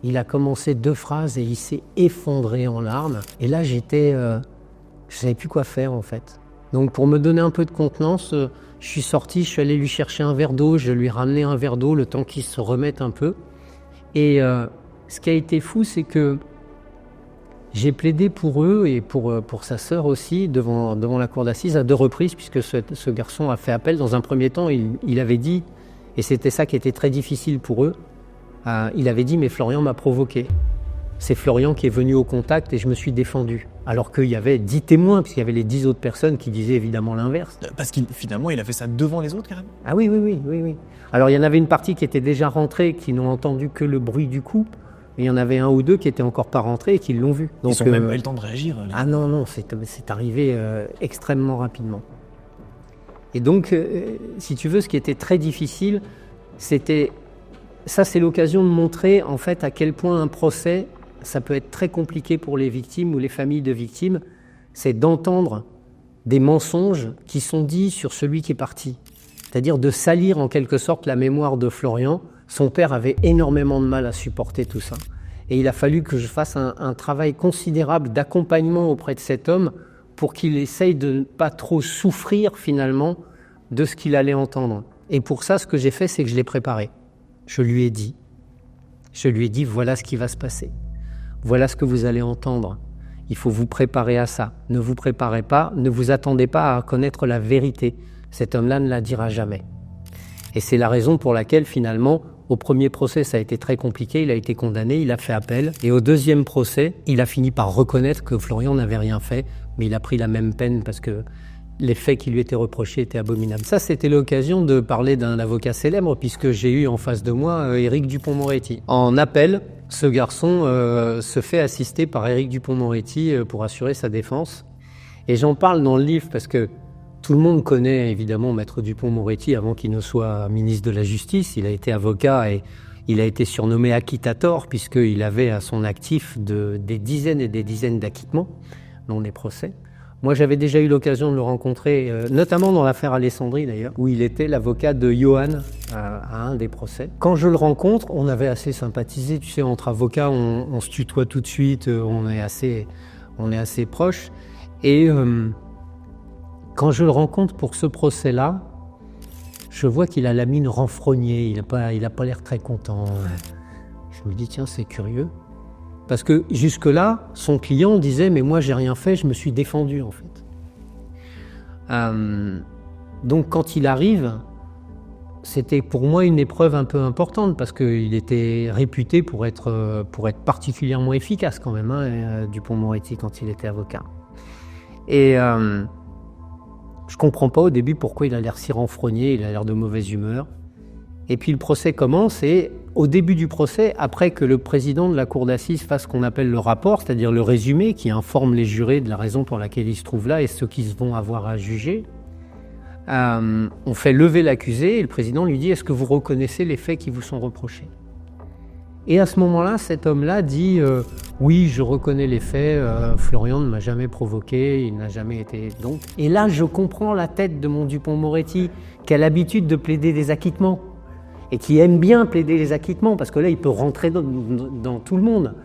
Il a commencé 2 phrases et il s'est effondré en larmes. Et là je ne savais plus quoi faire en fait. Donc pour me donner un peu de contenance, je suis sorti, je suis allé lui chercher un verre d'eau, je lui ai ramené un verre d'eau le temps qu'il se remette un peu. Et ce qui a été fou, c'est que j'ai plaidé pour eux et pour sa sœur aussi devant la cour d'assises à 2 reprises, puisque ce garçon a fait appel. Dans un premier temps, il avait dit, et c'était ça qui était très difficile pour eux, il avait dit « mais Florian m'a provoqué ». C'est Florian qui est venu au contact et je me suis défendu. Alors qu'il y avait 10 témoins, puisqu'il y avait les 10 autres personnes qui disaient évidemment l'inverse. Parce qu'il finalement, il a fait ça devant les autres, carrément. Ah oui. Alors il y en avait une partie qui était déjà rentrée, qui n'ont entendu que le bruit du coup. Et il y en avait 1 ou 2 qui n'étaient encore pas rentrés et qui l'ont vu. Donc, ils n'ont même pas eu le temps de réagir. Là. Ah non, c'est arrivé extrêmement rapidement. Et donc, si tu veux, ce qui était très difficile, c'était... Ça, c'est l'occasion de montrer en fait à quel point un procès, ça peut être très compliqué pour les victimes ou les familles de victimes, c'est d'entendre des mensonges qui sont dits sur celui qui est parti. C'est-à-dire de salir en quelque sorte la mémoire de Florian. Son père avait énormément de mal à supporter tout ça. Et il a fallu que je fasse un travail considérable d'accompagnement auprès de cet homme pour qu'il essaye de ne pas trop souffrir finalement de ce qu'il allait entendre. Et pour ça, ce que j'ai fait, c'est que je l'ai préparé. Je lui ai dit, voilà ce qui va se passer. Voilà ce que vous allez entendre. Il faut vous préparer à ça. Ne vous préparez pas, ne vous attendez pas à connaître la vérité. Cet homme-là ne la dira jamais. Et c'est la raison pour laquelle, finalement, au premier procès, ça a été très compliqué. Il a été condamné, il a fait appel. Et au deuxième procès, il a fini par reconnaître que Florian n'avait rien fait, mais il a pris la même peine parce que les faits qui lui étaient reprochés étaient abominables. Ça, c'était l'occasion de parler d'un avocat célèbre, puisque j'ai eu en face de moi Éric Dupond-Moretti. En appel, ce garçon se fait assister par Éric Dupond-Moretti pour assurer sa défense. Et j'en parle dans le livre parce que tout le monde connaît évidemment Maître Dupond-Moretti avant qu'il ne soit ministre de la Justice. Il a été avocat et il a été surnommé acquittator puisqu'il avait à son actif des dizaines et des dizaines d'acquittements dans les procès. Moi, j'avais déjà eu l'occasion de le rencontrer, notamment dans l'affaire Alessandri d'ailleurs, où il était l'avocat de Johan à un des procès. Quand je le rencontre, on avait assez sympathisé. Tu sais, entre avocats, on se tutoie tout de suite, on est assez proches. Et quand je le rencontre pour ce procès-là, je vois qu'il a la mine renfrognée, il a pas l'air très content. Je me dis, tiens, c'est curieux. Parce que jusque-là, son client disait, mais moi, j'ai rien fait, je me suis défendu, en fait. Donc, quand il arrive, c'était pour moi une épreuve un peu importante, parce qu'il était réputé pour être particulièrement efficace, quand même, hein, Dupond-Moretti, quand il était avocat. Et je comprends pas au début pourquoi il a l'air si renfrogné, il a l'air de mauvaise humeur. Et puis le procès commence et au début du procès, après que le président de la cour d'assises fasse ce qu'on appelle le rapport, c'est-à-dire le résumé qui informe les jurés de la raison pour laquelle ils se trouvent là et ceux qui vont avoir à juger, on fait lever l'accusé et le président lui dit « Est-ce que vous reconnaissez les faits qui vous sont reprochés ?» Et à ce moment-là, cet homme-là dit « Oui, je reconnais les faits, Florian ne m'a jamais provoqué, il n'a jamais été... » Donc, et là, je comprends la tête de mon Dupond-Moretti qui a l'habitude de plaider des acquittements et qui aime bien plaider les acquittements parce que là, il peut rentrer dans tout le monde.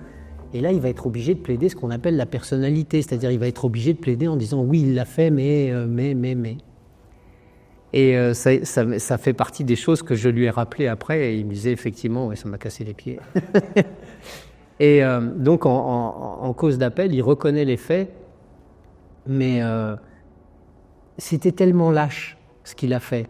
Et là, il va être obligé de plaider ce qu'on appelle la personnalité, c'est-à-dire il va être obligé de plaider en disant « Oui, il l'a fait, mais... » Et ça fait partie des choses que je lui ai rappelées après. Et il me disait effectivement, ouais, ça m'a cassé les pieds. Et donc en cause d'appel, il reconnaît les faits, mais c'était tellement lâche ce qu'il a fait.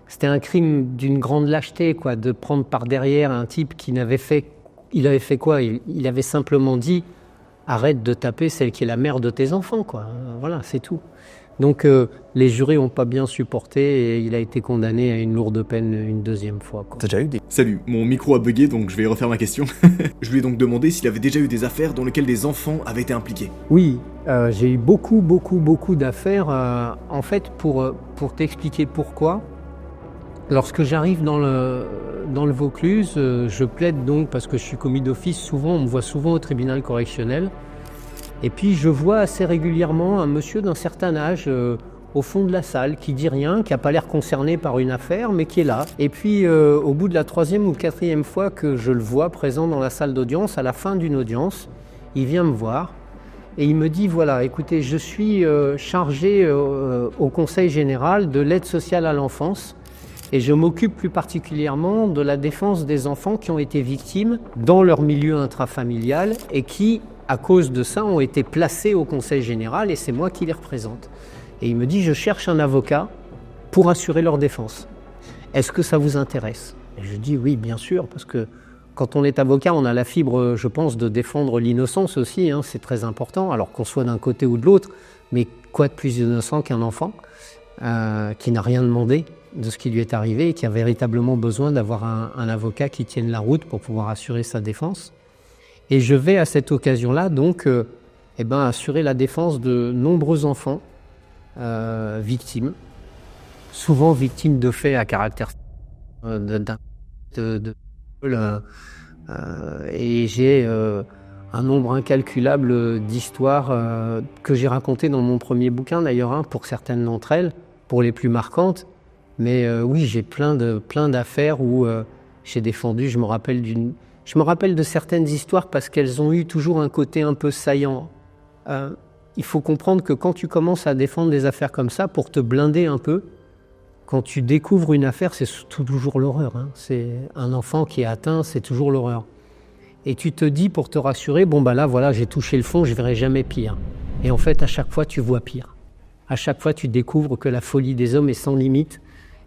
C'était un crime d'une grande lâcheté, quoi, de prendre par derrière un type qui n'avait fait... Il avait fait quoi ? Il avait simplement dit « Arrête de taper celle qui est la mère de tes enfants, quoi. » Voilà, c'est tout. Donc les jurés n'ont pas bien supporté et il a été condamné à une lourde peine une deuxième fois, quoi. T'as déjà eu des... Salut, mon micro a bugué donc je vais refaire ma question. Je lui ai donc demandé s'il avait déjà eu des affaires dans lesquelles des enfants avaient été impliqués. Oui, j'ai eu beaucoup d'affaires. En fait, pour t'expliquer pourquoi, lorsque j'arrive dans le Vaucluse, je plaide donc parce que je suis commis d'office. Souvent, on me voit souvent au tribunal correctionnel. Et puis je vois assez régulièrement un monsieur d'un certain âge au fond de la salle qui dit rien, qui n'a pas l'air concerné par une affaire, mais qui est là. Et puis au bout de la 3e ou 4e fois que je le vois présent dans la salle d'audience, à la fin d'une audience, il vient me voir et il me dit « Voilà, écoutez, je suis chargé au Conseil général de l'aide sociale à l'enfance et je m'occupe plus particulièrement de la défense des enfants qui ont été victimes dans leur milieu intrafamilial et qui, à cause de ça, ont été placés au Conseil général et c'est moi qui les représente. » Et il me dit « Je cherche un avocat pour assurer leur défense. Est-ce que ça vous intéresse ?» Et je dis « Oui, bien sûr, parce que quand on est avocat, on a la fibre, je pense, de défendre l'innocence aussi, hein, c'est très important, alors qu'on soit d'un côté ou de l'autre, mais quoi de plus innocent qu'un enfant qui n'a rien demandé de ce qui lui est arrivé et qui a véritablement besoin d'avoir un avocat qui tienne la route pour pouvoir assurer sa défense. Et je vais à cette occasion-là donc assurer la défense de nombreux enfants victimes, souvent victimes de faits à caractère et j'ai un nombre incalculable d'histoires que j'ai racontées dans mon premier bouquin d'ailleurs, hein, pour certaines d'entre elles, pour les plus marquantes. Mais oui, j'ai plein d'affaires où j'ai défendu. Je me rappelle de certaines histoires parce qu'elles ont eu toujours un côté un peu saillant. Il faut comprendre que quand tu commences à défendre des affaires comme ça, pour te blinder un peu, quand tu découvres une affaire, c'est toujours l'horreur, hein. C'est un enfant qui est atteint, c'est toujours l'horreur. Et tu te dis, pour te rassurer, bon bah là, voilà, j'ai touché le fond, je verrai jamais pire. Et en fait, à chaque fois, tu vois pire. À chaque fois, tu découvres que la folie des hommes est sans limite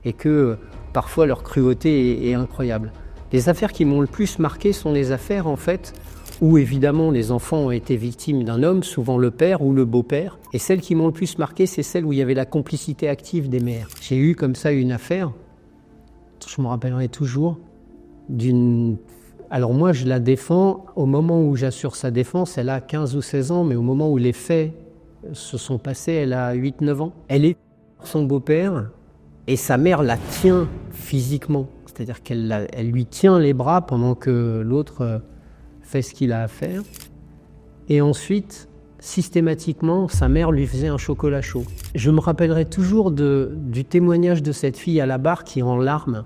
et que parfois leur cruauté est incroyable. Les affaires qui m'ont le plus marqué sont les affaires, en fait, où évidemment les enfants ont été victimes d'un homme, souvent le père ou le beau-père. Et celles qui m'ont le plus marqué, c'est celles où il y avait la complicité active des mères. J'ai eu comme ça une affaire, je me rappellerai toujours, Alors moi, je la défends au moment où j'assure sa défense, elle a 15 ou 16 ans, mais au moment où les faits se sont passés, elle a 8-9 ans. Elle est son beau-père et sa mère la tient physiquement. C'est-à-dire qu'elle lui tient les bras pendant que l'autre fait ce qu'il a à faire. Et ensuite, systématiquement, sa mère lui faisait un chocolat chaud. Je me rappellerai toujours du témoignage de cette fille à la barre qui, en larmes,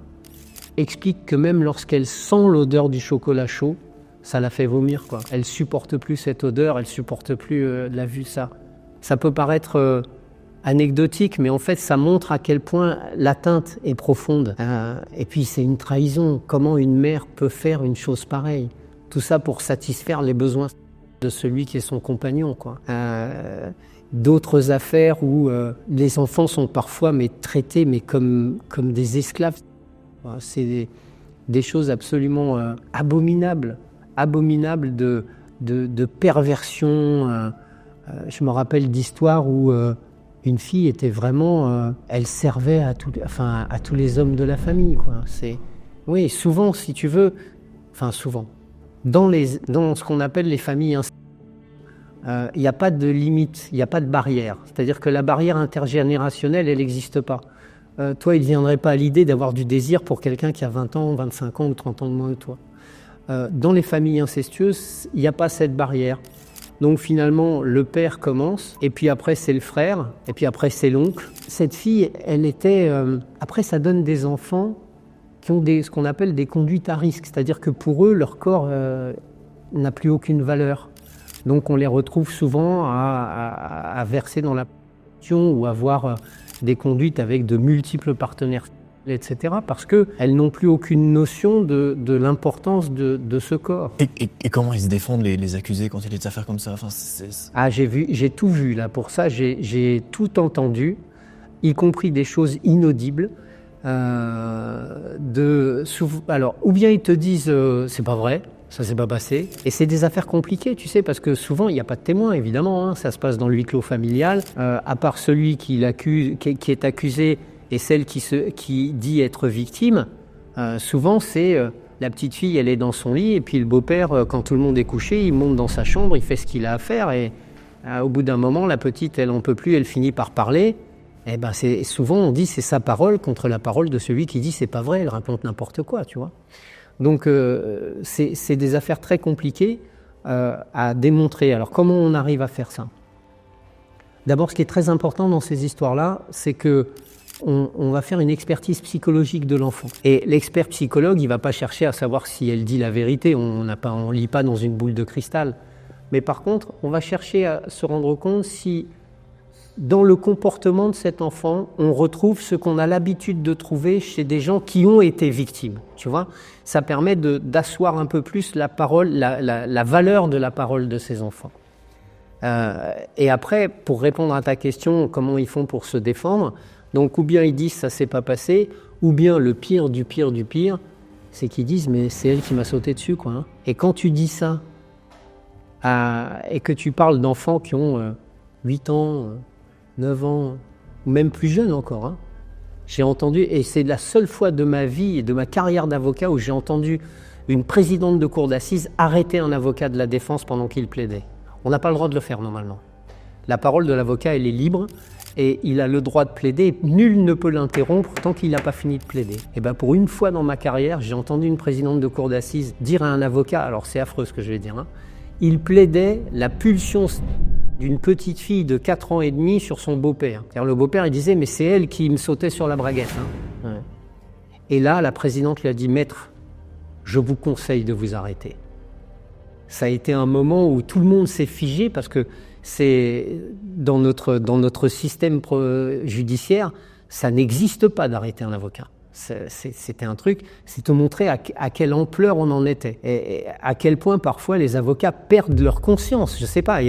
explique que même lorsqu'elle sent l'odeur du chocolat chaud, ça la fait vomir, quoi. Elle supporte plus cette odeur, elle supporte plus la vue de ça. Ça peut paraître anecdotique, mais en fait, ça montre à quel point l'atteinte est profonde. Et puis, c'est une trahison. Comment une mère peut faire une chose pareille ? Tout ça pour satisfaire les besoins de celui qui est son compagnon, quoi. D'autres affaires où les enfants sont parfois traités comme des esclaves. C'est des choses absolument abominables de perversion. Je me rappelle d'histoires où une fille était vraiment... elle servait à tous les hommes de la famille, quoi. Oui, souvent, si tu veux... Enfin, souvent. Dans ce qu'on appelle les familles il n'y a pas de limite, il n'y a pas de barrière. C'est-à-dire que la barrière intergénérationnelle, elle n'existe pas. Toi, il ne viendrait pas à l'idée d'avoir du désir pour quelqu'un qui a 20 ans, 25 ans ou 30 ans de moins que toi. Dans les familles incestueuses, il n'y a pas cette barrière. Donc finalement, le père commence, et puis après c'est le frère, et puis après c'est l'oncle. Cette fille, elle était... après, ça donne des enfants qui ont ce qu'on appelle des conduites à risque. C'est-à-dire que pour eux, leur corps n'a plus aucune valeur. Donc on les retrouve souvent à verser dans la prostitution ou à avoir des conduites avec de multiples partenaires, etc. Parce qu'elles n'ont plus aucune notion de l'importance de ce corps. Et comment ils se défendent, les accusés, quand il y a des affaires comme ça? J'ai tout vu là. Pour ça, j'ai tout entendu, y compris des choses inaudibles. Alors, ou bien ils te disent c'est pas vrai, ça s'est pas passé. Et c'est des affaires compliquées, tu sais, parce que souvent il n'y a pas de témoin, évidemment. Hein, ça se passe dans le huis clos familial. À part celui qui est accusé et celle qui dit être victime, souvent c'est la petite fille, elle est dans son lit, et puis le beau-père, quand tout le monde est couché, il monte dans sa chambre, il fait ce qu'il a à faire, et au bout d'un moment, la petite, elle en peut plus, elle finit par parler. Eh ben souvent on dit c'est sa parole contre la parole de celui qui dit c'est pas vrai, elle raconte n'importe quoi, tu vois. Donc c'est des affaires très compliquées à démontrer. Alors comment on arrive à faire ça? D'abord, ce qui est très important dans ces histoires-là, c'est que on va faire une expertise psychologique de l'enfant. Et l'expert psychologue, il va pas chercher à savoir si elle dit la vérité. On lit pas dans une boule de cristal. Mais par contre, on va chercher à se rendre compte si dans le comportement de cet enfant, on retrouve ce qu'on a l'habitude de trouver chez des gens qui ont été victimes. Tu vois, ça permet d'asseoir un peu plus la parole, la valeur de la parole de ces enfants. Et après, pour répondre à ta question, comment ils font pour se défendre? Donc, ou bien ils disent ça s'est pas passé, ou bien le pire du pire du pire, c'est qu'ils disent mais c'est elle qui m'a sauté dessus, quoi. Hein. Et quand tu dis ça, et que tu parles d'enfants qui ont 8 ans, 9 ans, ou même plus jeunes encore, hein. J'ai entendu, et c'est la seule fois de ma vie et de ma carrière d'avocat où j'ai entendu une présidente de cour d'assises arrêter un avocat de la défense pendant qu'il plaidait. On n'a pas le droit de le faire normalement. La parole de l'avocat, elle est libre, et il a le droit de plaider, nul ne peut l'interrompre tant qu'il n'a pas fini de plaider. Et bien pour une fois dans ma carrière, j'ai entendu une présidente de cour d'assises dire à un avocat, alors c'est affreux ce que je vais dire, hein, il plaidait la pulsion d'une petite fille de 4 ans et demi sur son beau-père. C'est-à-dire le beau-père, il disait, mais c'est elle qui me sautait sur la braguette. Hein. Ouais. Et là, la présidente lui a dit, maître, je vous conseille de vous arrêter. Ça a été un moment où tout le monde s'est figé parce que c'est dans notre système judiciaire, ça n'existe pas d'arrêter un avocat. C'était un truc, c'est te montrer à quelle ampleur on en était et à quel point parfois les avocats perdent leur conscience. Je sais pas,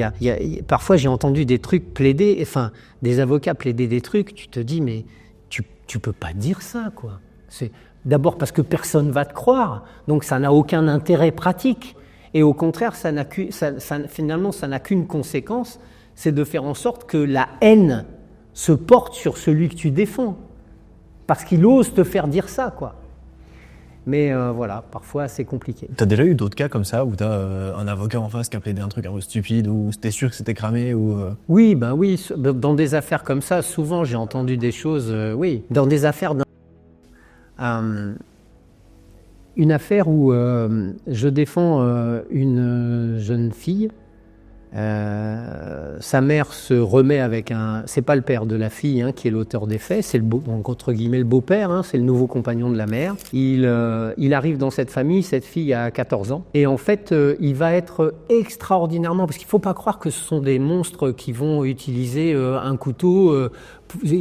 parfois j'ai entendu des trucs plaider, enfin des avocats plaider des trucs, tu te dis mais tu peux pas dire ça, quoi. C'est d'abord parce que personne va te croire, donc ça n'a aucun intérêt pratique. Et au contraire, finalement, ça n'a qu'une conséquence, c'est de faire en sorte que la haine se porte sur celui que tu défends. Parce qu'il ose te faire dire ça, quoi. Mais voilà, parfois c'est compliqué. T'as déjà eu d'autres cas comme ça, où t'as un avocat en face qui a plaidé un truc un peu stupide, ou t'es sûr que c'était cramé ou Oui, oui. Dans des affaires comme ça, souvent j'ai entendu des choses, oui. Dans des affaires... une affaire où je défends une jeune fille. Sa mère se remet avec c'est pas le père de la fille qui est l'auteur des faits, c'est donc entre guillemets le beau-père, c'est le nouveau compagnon de la mère. Il arrive dans cette famille, cette fille a 14 ans, et en fait il va être extraordinairement, parce qu'il faut pas croire que ce sont des monstres qui vont utiliser un couteau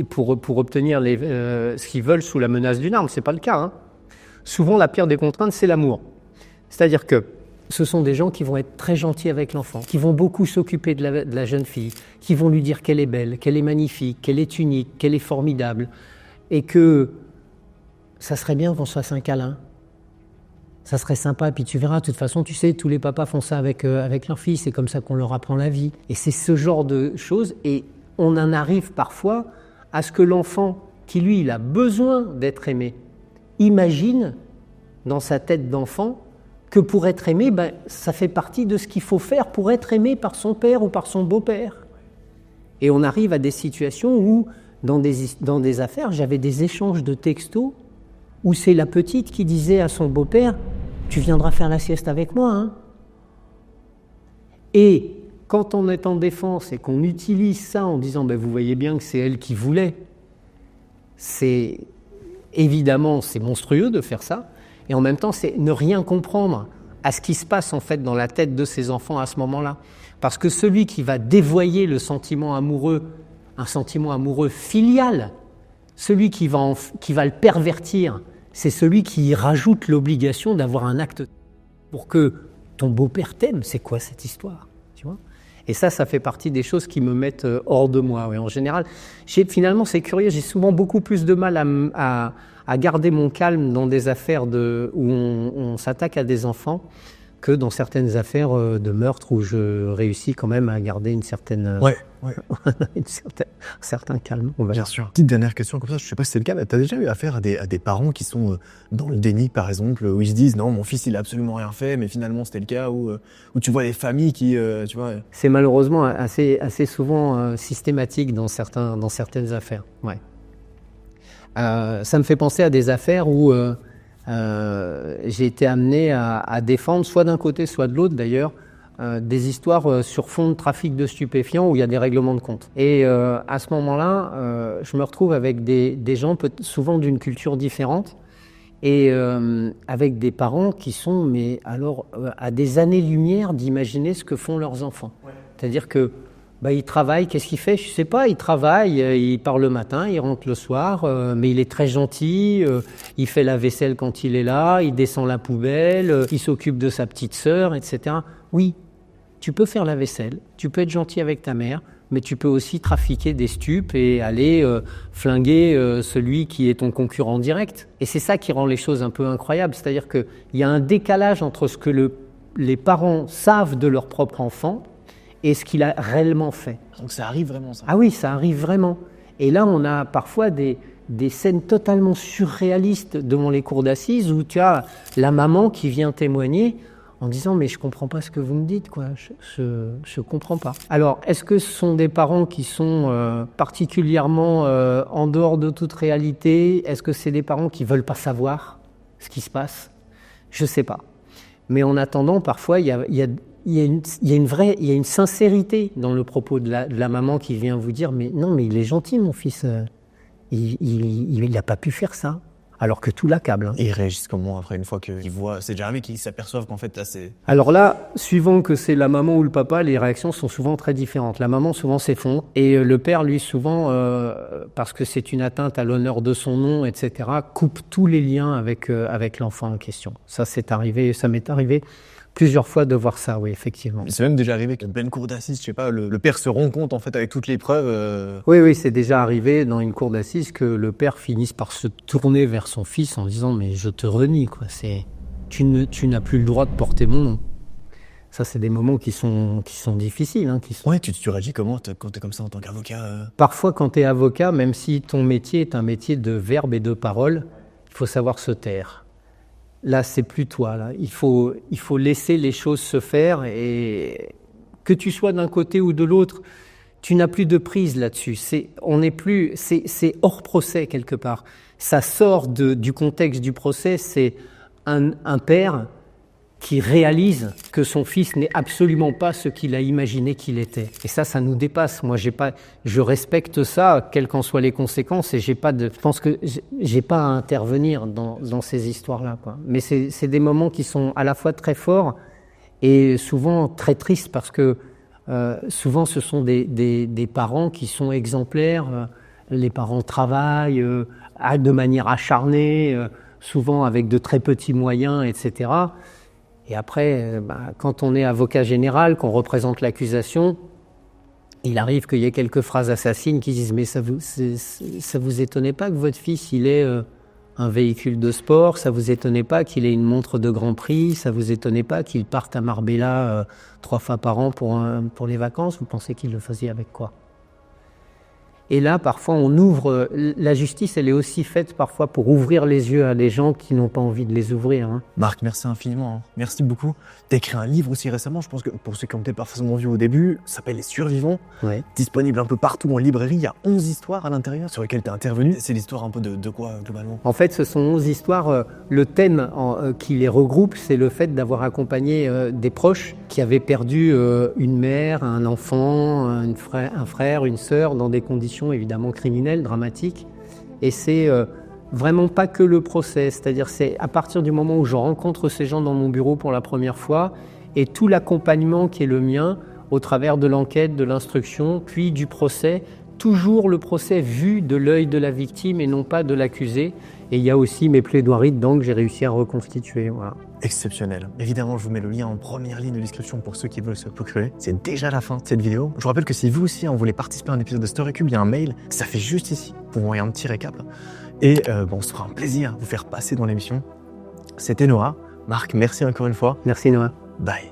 pour obtenir ce qu'ils veulent sous la menace d'une arme, c'est pas le cas. Souvent la pire des contraintes c'est l'amour, c'est-à-dire que ce sont des gens qui vont être très gentils avec l'enfant, qui vont beaucoup s'occuper de la jeune fille, qui vont lui dire qu'elle est belle, qu'elle est magnifique, qu'elle est unique, qu'elle est formidable, et que ça serait bien qu'on se fasse un câlin. Ça serait sympa, et puis tu verras, de toute façon, tu sais, tous les papas font ça avec leur fille, c'est comme ça qu'on leur apprend la vie. Et c'est ce genre de choses, et on en arrive parfois à ce que l'enfant, qui lui, il a besoin d'être aimé, imagine dans sa tête d'enfant que pour être aimé, ça fait partie de ce qu'il faut faire pour être aimé par son père ou par son beau-père. Et on arrive à des situations où, dans des affaires, j'avais des échanges de textos où c'est la petite qui disait à son beau-père « Tu viendras faire la sieste avec moi, hein ?» Et quand on est en défense et qu'on utilise ça en disant « Vous voyez bien que c'est elle qui voulait », évidemment, c'est monstrueux de faire ça. Et en même temps, c'est ne rien comprendre à ce qui se passe en fait dans la tête de ces enfants à ce moment-là. Parce que celui qui va dévoyer le sentiment amoureux, un sentiment amoureux filial, celui qui va le pervertir, c'est celui qui rajoute l'obligation d'avoir un acte pour que ton beau-père t'aime. C'est quoi cette histoire, tu vois ? Et ça fait partie des choses qui me mettent hors de moi. Ouais. En général, finalement, c'est curieux, j'ai souvent beaucoup plus de mal à garder mon calme dans des affaires où on s'attaque à des enfants que dans certaines affaires de meurtre où je réussis quand même à garder une certaine... un certain calme. Bien sûr. Petite dernière question comme ça, je sais pas si c'est le cas, mais tu as déjà eu affaire à des parents qui sont dans le déni, par exemple, où ils se disent « Non, mon fils, il a absolument rien fait, mais finalement, c'était le cas », ou tu vois des familles qui, tu vois... C'est malheureusement assez souvent systématique dans certaines affaires, ouais. Ça me fait penser à des affaires où j'ai été amené à défendre, soit d'un côté, soit de l'autre d'ailleurs, des histoires sur fond de trafic de stupéfiants où il y a des règlements de compte. Et à ce moment-là, je me retrouve avec des gens souvent d'une culture différente et avec des parents qui sont, mais alors, à des années-lumière d'imaginer ce que font leurs enfants. Ouais. C'est-à-dire que il travaille, qu'est-ce qu'il fait ? Je sais pas, il travaille, il part le matin, il rentre le soir, mais il est très gentil, il fait la vaisselle quand il est là, il descend la poubelle, il s'occupe de sa petite sœur, etc. Oui, tu peux faire la vaisselle, tu peux être gentil avec ta mère, mais tu peux aussi trafiquer des stupes et aller flinguer celui qui est ton concurrent direct. Et c'est ça qui rend les choses un peu incroyables, c'est-à-dire qu'il y a un décalage entre ce que les parents savent de leur propre enfant et ce qu'il a réellement fait. Donc ça arrive vraiment, ça ? Ah oui, ça arrive vraiment. Et là, on a parfois des scènes totalement surréalistes devant les cours d'assises où tu as la maman qui vient témoigner en disant « mais je comprends pas ce que vous me dites, quoi. Je comprends pas ». Alors, est-ce que ce sont des parents qui sont particulièrement en dehors de toute réalité ? Est-ce que c'est des parents qui veulent pas savoir ce qui se passe ? Je sais pas. Mais en attendant, parfois, il y a une sincérité dans le propos de la maman qui vient vous dire « mais non, mais il est gentil, mon fils. Il n'a pas pu faire ça. » Alors que tout l'accable. Hein. Et ils réagissent comment après, une fois qu'ils voient, c'est déjà arrivé qu'ils s'aperçoivent qu'en fait, là, c'est... Alors là, suivant que c'est la maman ou le papa, les réactions sont souvent très différentes. La maman, souvent, s'effondre. Et le père, lui, souvent, parce que c'est une atteinte à l'honneur de son nom, etc., coupe tous les liens avec l'enfant en question. Ça m'est arrivé plusieurs fois de voir ça, oui, effectivement. C'est même déjà arrivé qu'à une cour d'assises, je sais pas, le père se rend compte, en fait, avec toutes les preuves... Oui, c'est déjà arrivé dans une cour d'assises que le père finisse par se tourner vers son fils en disant « mais je te renie, quoi. Tu n'as plus le droit de porter mon nom ». Ça, c'est des moments qui sont difficiles. Hein, Ouais, tu réagis comment quand tu es comme ça en tant qu'avocat Parfois, quand tu es avocat, même si ton métier est un métier de verbe et de parole, il faut savoir se taire. Là, c'est plus toi. Là. Il faut laisser les choses se faire et que tu sois d'un côté ou de l'autre, tu n'as plus de prise là-dessus. C'est hors procès quelque part. Ça sort du contexte du procès. C'est un père qui réalise que son fils n'est absolument pas ce qu'il a imaginé qu'il était. Et ça nous dépasse. Moi, je respecte ça, quelles qu'en soient les conséquences, et je pense que j'ai pas à intervenir dans ces histoires-là, quoi. Mais c'est des moments qui sont à la fois très forts et souvent très tristes parce que souvent ce sont des parents qui sont exemplaires. Les parents travaillent de manière acharnée, souvent avec de très petits moyens, etc. Et après, quand on est avocat général, qu'on représente l'accusation, il arrive qu'il y ait quelques phrases assassines qui disent « Mais ça vous étonnait pas que votre fils, il ait un véhicule de sport, ça vous étonnait pas qu'il ait une montre de Grand Prix, ça vous étonnait pas qu'il parte à Marbella 3 fois par an pour les vacances, vous pensez qu'il le faisait avec quoi ?» Et là, parfois, on ouvre... La justice, elle est aussi faite parfois pour ouvrir les yeux à des gens qui n'ont pas envie de les ouvrir. Hein. Marc, merci infiniment. Hein. Merci beaucoup. Tu as écrit un livre aussi récemment, je pense que pour ceux qui n'ont peut-être pas forcément vu au début, ça s'appelle Les Survivants. Ouais. Disponible un peu partout en librairie. Il y a 11 histoires à l'intérieur sur lesquelles tu es intervenu. C'est l'histoire un peu de quoi, globalement? En fait, ce sont 11 histoires. Le thème qui les regroupe, c'est le fait d'avoir accompagné des proches qui avaient perdu une mère, un enfant, un frère, une sœur, dans des conditions évidemment criminelles, dramatiques. Et c'est vraiment pas que le procès, c'est-à-dire c'est à partir du moment où je rencontre ces gens dans mon bureau pour la première fois et tout l'accompagnement qui est le mien au travers de l'enquête, de l'instruction, puis du procès, toujours le procès vu de l'œil de la victime et non pas de l'accusé. Et il y a aussi mes plaidoiries dedans que j'ai réussi à reconstituer. Voilà. Exceptionnel. Évidemment, je vous mets le lien en première ligne de description pour ceux qui veulent se procurer. C'est déjà la fin de cette vidéo. Je vous rappelle que si vous aussi, vous voulez participer à un épisode de StoryCube, il y a un mail qui s'affiche juste ici pour envoyer un petit récap. Et on se fera un plaisir de vous faire passer dans l'émission. C'était Noah. Marc, merci encore une fois. Merci Noah. Bye.